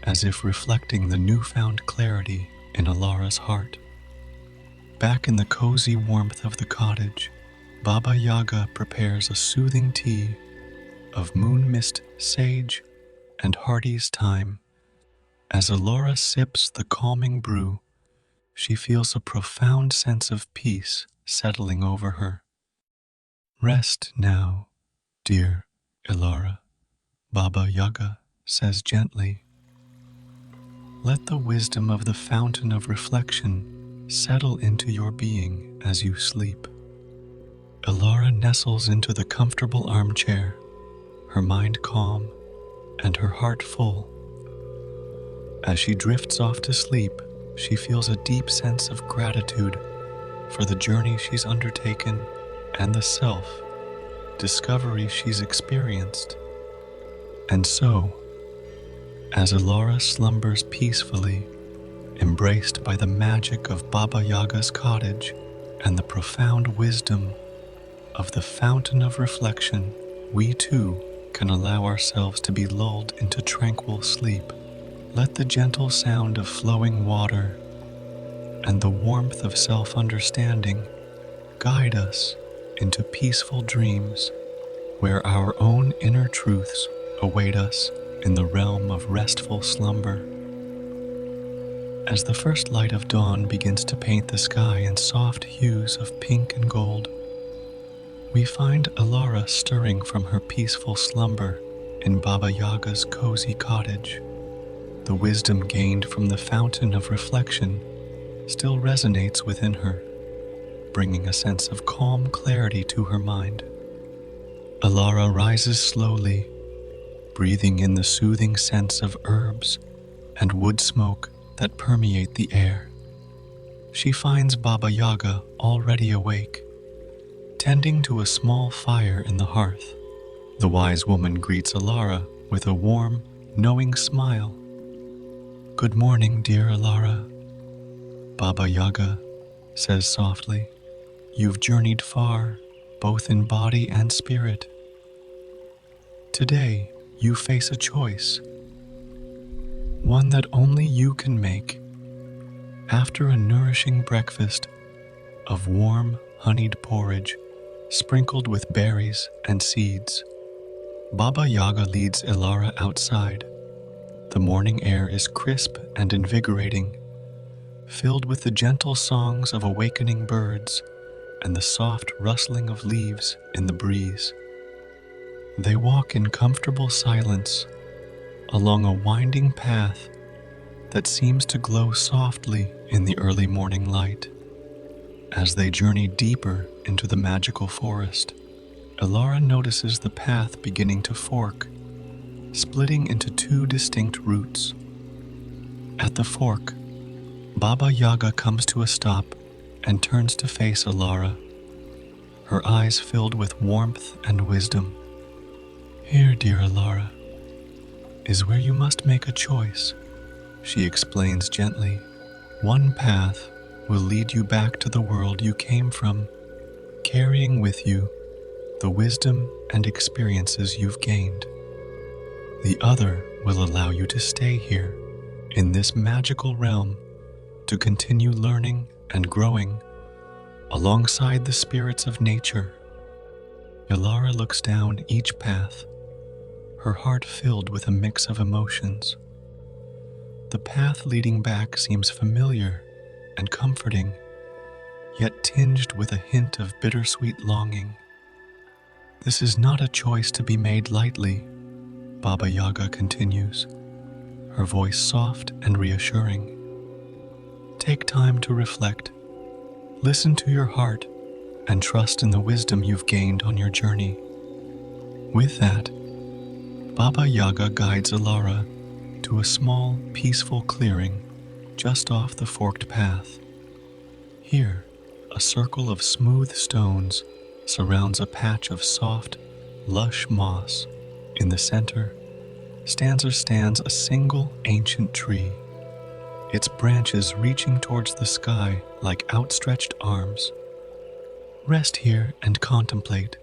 as if reflecting the newfound clarity in Elara's heart. Back in the cozy warmth of the cottage, Baba Yaga prepares a soothing tea of moon mist, sage, and hearty's thyme. As Elara sips the calming brew, she feels a profound sense of peace settling over her. "Rest now, dear Elara," Baba Yaga says gently. "Let the wisdom of the fountain of reflection settle into your being as you sleep. Elara nestles into the comfortable armchair, her mind calm and her heart full. As she drifts off to sleep, she feels a deep sense of gratitude for the journey she's undertaken and the self-discovery she's experienced. And so, as Elara slumbers peacefully, embraced by the magic of Baba Yaga's cottage and the profound wisdom of the fountain of reflection, we too can allow ourselves to be lulled into tranquil sleep. Let the gentle sound of flowing water and the warmth of self-understanding guide us into peaceful dreams where our own inner truths await us in the realm of restful slumber. As the first light of dawn begins to paint the sky in soft hues of pink and gold, we find Elara stirring from her peaceful slumber in Baba Yaga's cozy cottage. The wisdom gained from the fountain of reflection still resonates within her, bringing a sense of calm clarity to her mind. Elara rises slowly, breathing in the soothing scents of herbs and wood smoke that permeate the air. She finds Baba Yaga already awake, tending to a small fire in the hearth. The wise woman greets Elara with a warm, knowing smile. "Good morning, dear Elara," Baba Yaga says softly. "You've journeyed far, both in body and spirit. Today, you face a choice, one that only you can make. After a nourishing breakfast of warm, honeyed porridge sprinkled with berries and seeds, Baba Yaga leads Elara outside. The morning air is crisp and invigorating, filled with the gentle songs of awakening birds and the soft rustling of leaves in the breeze. They walk in comfortable silence along a winding path that seems to glow softly in the early morning light. As they journey deeper into the magical forest, Elara notices the path beginning to fork, splitting into two distinct routes. At the fork, Baba Yaga comes to a stop and turns to face Elara, her eyes filled with warmth and wisdom. "Here, dear Elara, is where you must make a choice," she explains gently. "One path will lead you back to the world you came from, carrying with you the wisdom and experiences you've gained. The other will allow you to stay here, in this magical realm, to continue learning and growing alongside the spirits of nature." Elara looks down each path, her heart filled with a mix of emotions. The path leading back seems familiar and comforting, yet tinged with a hint of bittersweet longing. This is not a choice to be made lightly, Baba Yaga continues, her voice soft and reassuring. Take time to reflect, listen to your heart, and trust in the wisdom you've gained on your journey. With that, Baba Yaga guides Elara to a small, peaceful clearing just off the forked path. Here, a circle of smooth stones surrounds a patch of soft, lush moss. In the center stands a single ancient tree, its branches reaching towards the sky like outstretched arms. "Rest here and contemplate,"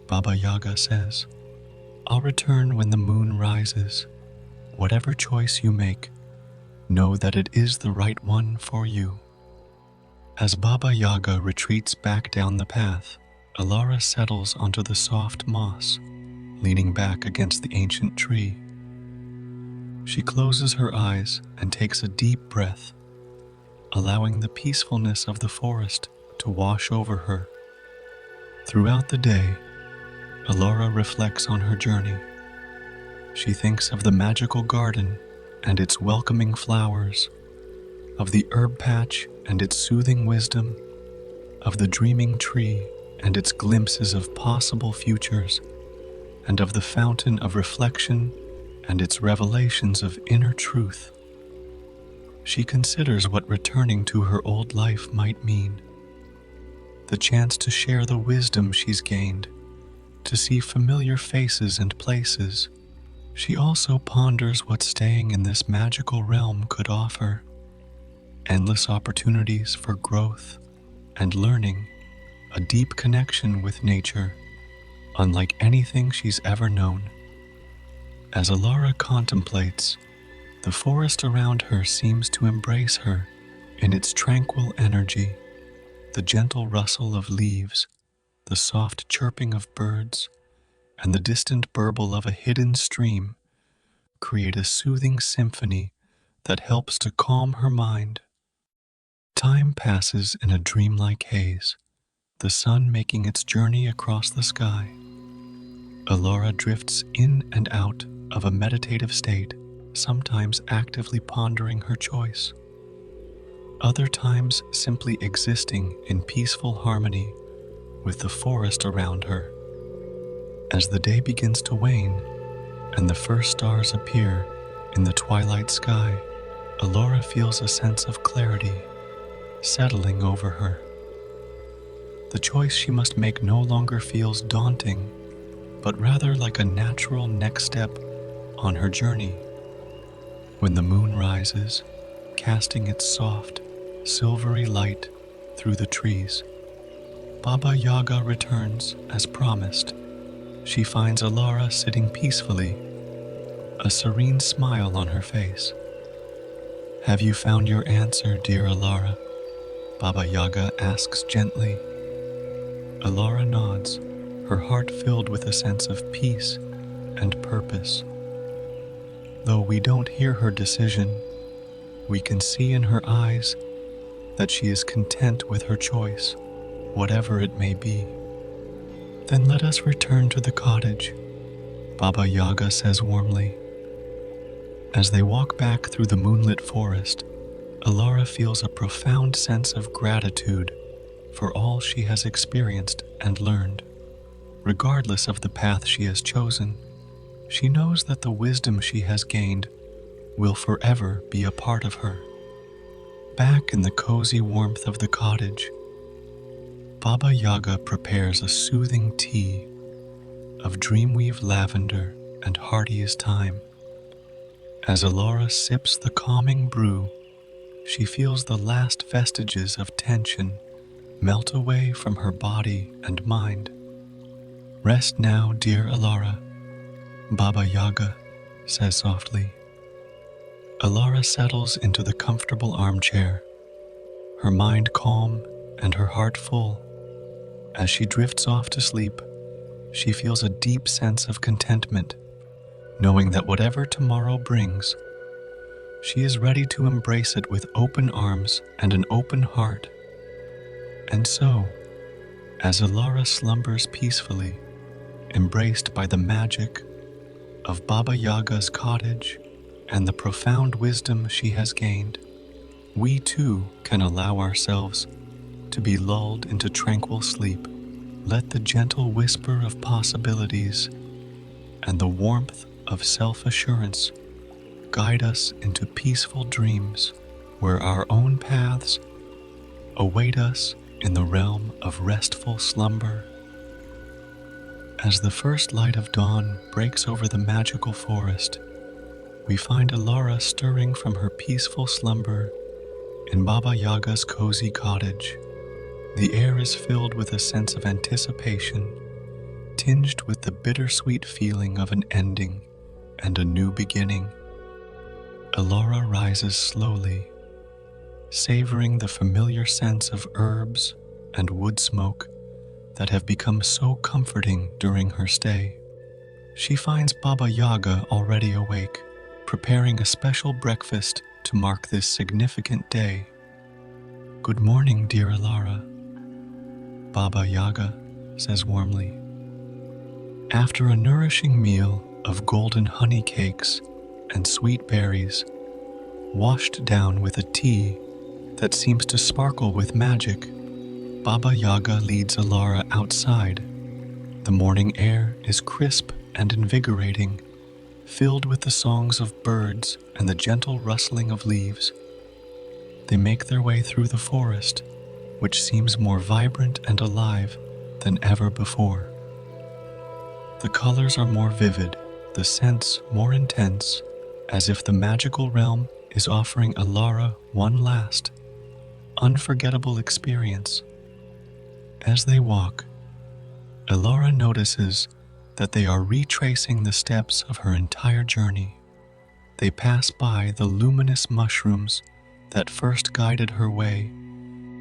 Baba Yaga says. "I'll return when the moon rises. Whatever choice you make, know that it is the right one for you." As Baba Yaga retreats back down the path, Elara settles onto the soft moss, leaning back against the ancient tree. She closes her eyes and takes a deep breath, allowing the peacefulness of the forest to wash over her. Throughout the day, Elara reflects on her journey. She thinks of the magical garden and its welcoming flowers, of the herb patch and its soothing wisdom, of the dreaming tree and its glimpses of possible futures, and of the fountain of reflection and its revelations of inner truth. She considers what returning to her old life might mean: the chance to share the wisdom she's gained, to see familiar faces and places. She also ponders what staying in this magical realm could offer: endless opportunities for growth and learning, a deep connection with nature, unlike anything she's ever known. As Elara contemplates, the forest around her seems to embrace her in its tranquil energy. The gentle rustle of leaves, the soft chirping of birds, and the distant burble of a hidden stream create a soothing symphony that helps to calm her mind. Time passes in a dreamlike haze, the sun making its journey across the sky. Elara drifts in and out of a meditative state, sometimes actively pondering her choice, other times simply existing in peaceful harmony with the forest around her. As the day begins to wane and the first stars appear in the twilight sky, Elara feels a sense of clarity settling over her. The choice she must make no longer feels daunting, but rather like a natural next step on her journey. When the moon rises, casting its soft, silvery light through the trees, Baba Yaga returns as promised. She finds Elara sitting peacefully, a serene smile on her face. "Have you found your answer, dear Elara?" Baba Yaga asks gently. Elara nods, her heart filled with a sense of peace and purpose. Though we don't hear her decision, we can see in her eyes that she is content with her choice, whatever it may be. "Then let us return to the cottage," Baba Yaga says warmly. As they walk back through the moonlit forest, Elara feels a profound sense of gratitude for all she has experienced and learned. Regardless of the path she has chosen, she knows that the wisdom she has gained will forever be a part of her. Back in the cozy warmth of the cottage, Baba Yaga prepares a soothing tea of dreamweave lavender and hearty as thyme. As Elara sips the calming brew, she feels the last vestiges of tension melt away from her body and mind. "Rest now, dear Elara," Baba Yaga says softly. Elara settles into the comfortable armchair, her mind calm and her heart full. As she drifts off to sleep, she feels a deep sense of contentment, knowing that whatever tomorrow brings, she is ready to embrace it with open arms and an open heart. And so, as Elara slumbers peacefully, embraced by the magic of Baba Yaga's cottage and the profound wisdom she has gained, we too can allow ourselves to be lulled into tranquil sleep. Let the gentle whisper of possibilities and the warmth of self-assurance guide us into peaceful dreams where our own paths await us in the realm of restful slumber. As the first light of dawn breaks over the magical forest, we find Elara stirring from her peaceful slumber in Baba Yaga's cozy cottage. The air is filled with a sense of anticipation, tinged with the bittersweet feeling of an ending and a new beginning. Elara rises slowly, savoring the familiar sense of herbs and wood smoke that have become so comforting during her stay. She finds Baba Yaga already awake, preparing a special breakfast to mark this significant day. "Good morning, dear Elara," Baba Yaga says warmly. After a nourishing meal of golden honey cakes and sweet berries, washed down with a tea that seems to sparkle with magic. Baba Yaga leads Elara outside. The morning air is crisp and invigorating, filled with the songs of birds and the gentle rustling of leaves. They make their way through the forest, which seems more vibrant and alive than ever before. The colors are more vivid, the scents more intense, as if the magical realm is offering Elara one last, unforgettable experience. As they walk, Elara notices that they are retracing the steps of her entire journey. They pass by the luminous mushrooms that first guided her way,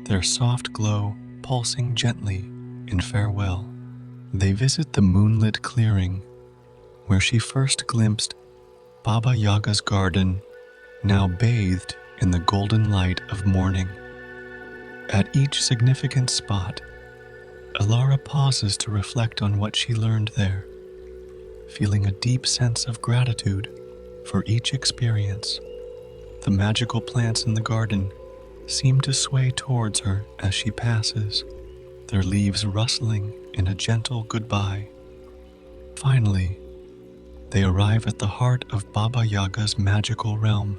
their soft glow pulsing gently in farewell. They visit the moonlit clearing where she first glimpsed Baba Yaga's garden, now bathed in the golden light of morning. At each significant spot, Elara pauses to reflect on what she learned there, feeling a deep sense of gratitude for each experience. The magical plants in the garden seem to sway towards her as she passes, their leaves rustling in a gentle goodbye. Finally, they arrive at the heart of Baba Yaga's magical realm,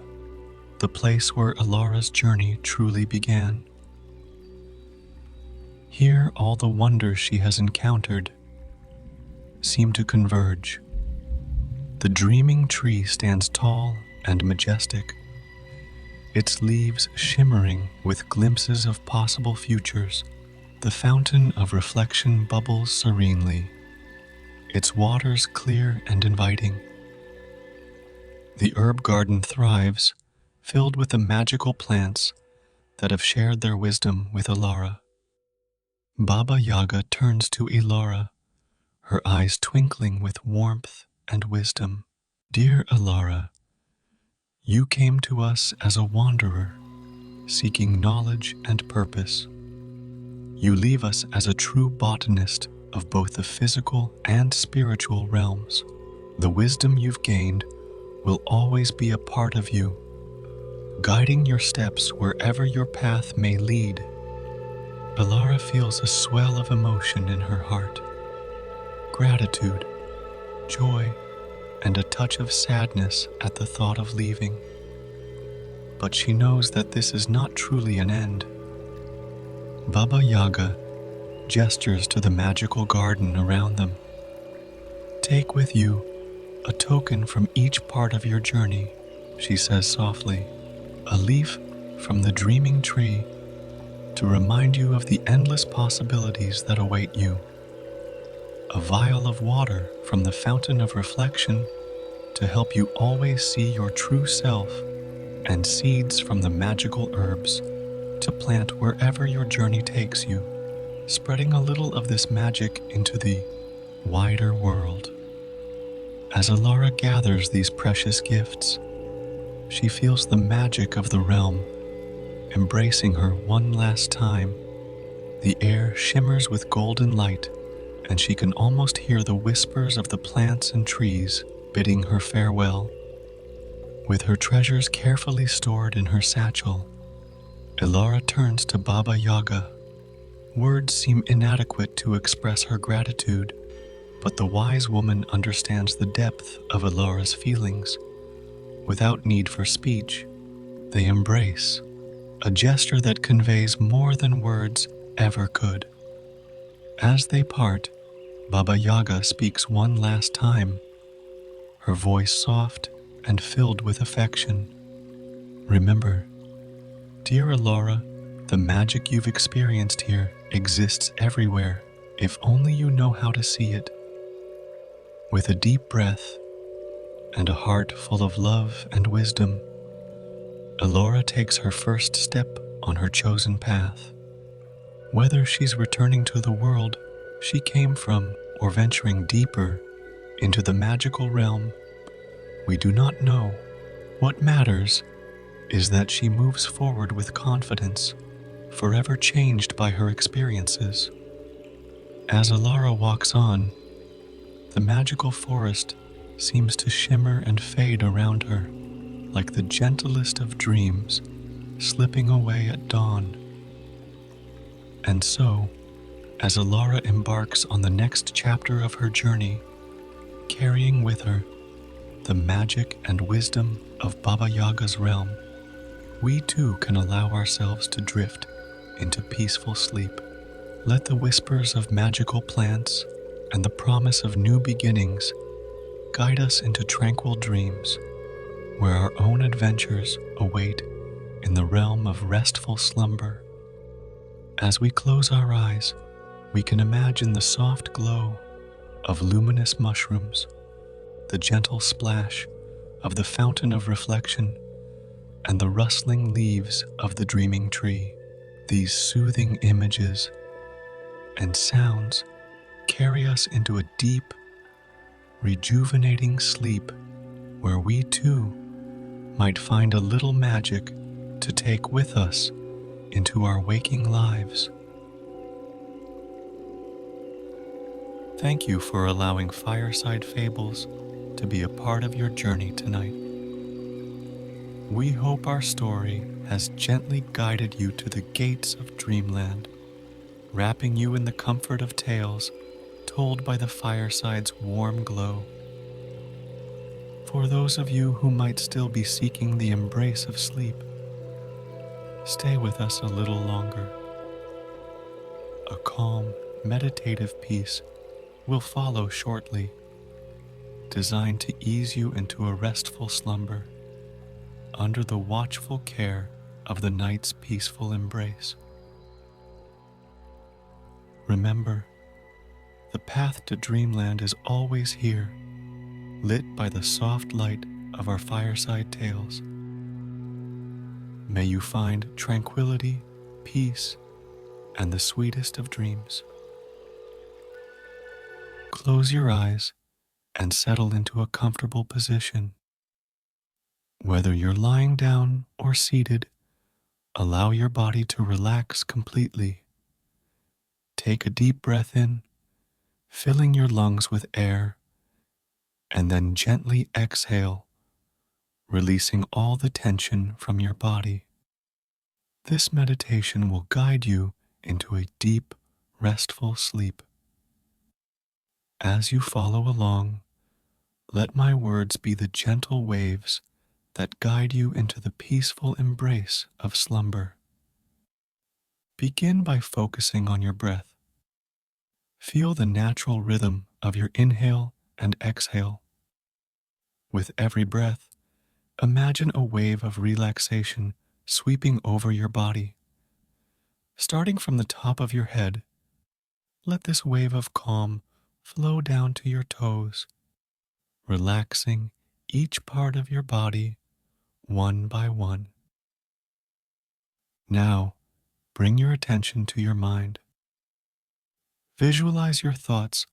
the place where Elara's journey truly began. Here, all the wonders she has encountered seem to converge. The dreaming tree stands tall and majestic, its leaves shimmering with glimpses of possible futures. The fountain of reflection bubbles serenely, its waters clear and inviting. The herb garden thrives, filled with the magical plants that have shared their wisdom with Elara. Baba Yaga turns to Elara, her eyes twinkling with warmth and wisdom. Dear Elara, you came to us as a wanderer, seeking knowledge and purpose. You leave us as a true botanist of both the physical and spiritual realms. The wisdom you've gained will always be a part of you, guiding your steps wherever your path may lead. Elara feels a swell of emotion in her heart, gratitude, joy, and a touch of sadness at the thought of leaving. But she knows that this is not truly an end. Baba Yaga gestures to the magical garden around them. Take with you a token from each part of your journey, she says softly, a leaf from the dreaming tree to remind you of the endless possibilities that await you, a vial of water from the fountain of reflection to help you always see your true self, and seeds from the magical herbs to plant wherever your journey takes you, spreading a little of this magic into the wider world. As Elara gathers these precious gifts, she feels the magic of the realm embracing her one last time. The air shimmers with golden light, and she can almost hear the whispers of the plants and trees bidding her farewell. With her treasures carefully stored in her satchel, Elara turns to Baba Yaga. Words seem inadequate to express her gratitude, but the wise woman understands the depth of Elara's feelings. Without need for speech, they embrace, a gesture that conveys more than words ever could. As they part, Baba Yaga speaks one last time, her voice soft and filled with affection. Remember, dear Elara, the magic you've experienced here exists everywhere, if only you know how to see it. With a deep breath and a heart full of love and wisdom, Elara takes her first step on her chosen path. Whether she's returning to the world she came from or venturing deeper into the magical realm, we do not know. What matters is that she moves forward with confidence, forever changed by her experiences. As Elara walks on, the magical forest seems to shimmer and fade around her, like the gentlest of dreams, slipping away at dawn. And so, as Elara embarks on the next chapter of her journey, carrying with her the magic and wisdom of Baba Yaga's realm, we too can allow ourselves to drift into peaceful sleep. Let the whispers of magical plants and the promise of new beginnings guide us into tranquil dreams where our own adventures await in the realm of restful slumber. As we close our eyes, we can imagine the soft glow of luminous mushrooms, the gentle splash of the fountain of reflection, and the rustling leaves of the dreaming tree. These soothing images and sounds carry us into a deep, rejuvenating sleep where we too might find a little magic to take with us into our waking lives. Thank you for allowing Fireside Fables to be a part of your journey tonight. We hope our story has gently guided you to the gates of dreamland, wrapping you in the comfort of tales told by the fireside's warm glow. For those of you who might still be seeking the embrace of sleep, stay with us a little longer. A calm, meditative peace will follow shortly, designed to ease you into a restful slumber under the watchful care of the night's peaceful embrace. Remember, the path to dreamland is always here, lit by the soft light of our fireside tales. May you find tranquility, peace, and the sweetest of dreams. Close your eyes and settle into a comfortable position. Whether you're lying down or seated, allow your body to relax completely. Take a deep breath in, filling your lungs with air, and then gently exhale, releasing all the tension from your body. This meditation will guide you into a deep, restful sleep. As you follow along, let my words be the gentle waves that guide you into the peaceful embrace of slumber. Begin by focusing on your breath. Feel the natural rhythm of your inhale and exhale. With every breath, imagine a wave of relaxation sweeping over your body. Starting from the top of your head, let this wave of calm flow down to your toes, relaxing each part of your body one by one. Now, bring your attention to your mind. Visualize your thoughts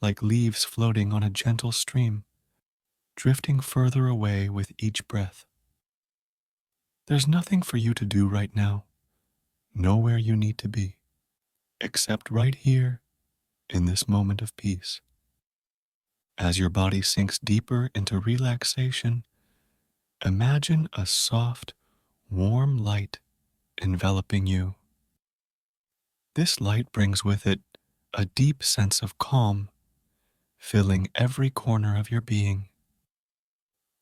like leaves floating on a gentle stream, drifting further away with each breath. There's nothing for you to do right now, nowhere you need to be, except right here in this moment of peace. As your body sinks deeper into relaxation, imagine a soft, warm light enveloping you. This light brings with it a deep sense of calm, filling every corner of your being.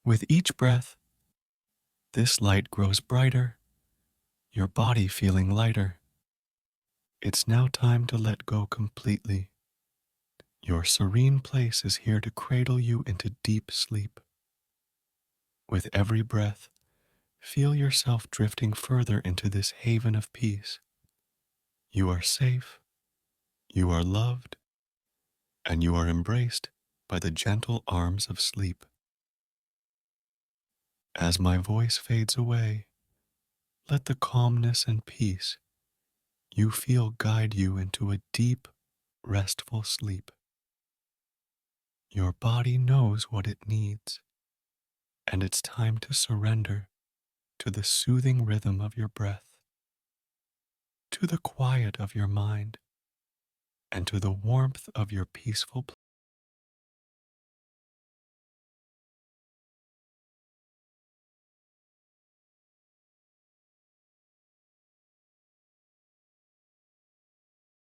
With each breath, this light grows brighter, your body feeling lighter. It's now time to let go completely. Your serene place is here to cradle you into deep sleep. With every breath, feel yourself drifting further into this haven of peace. You are safe, you are loved, and you are embraced by the gentle arms of sleep. As my voice fades away, let the calmness and peace you feel guide you into a deep, restful sleep. Your body knows what it needs, and it's time to surrender to the soothing rhythm of your breath, to the quiet of your mind, and to the warmth of your peaceful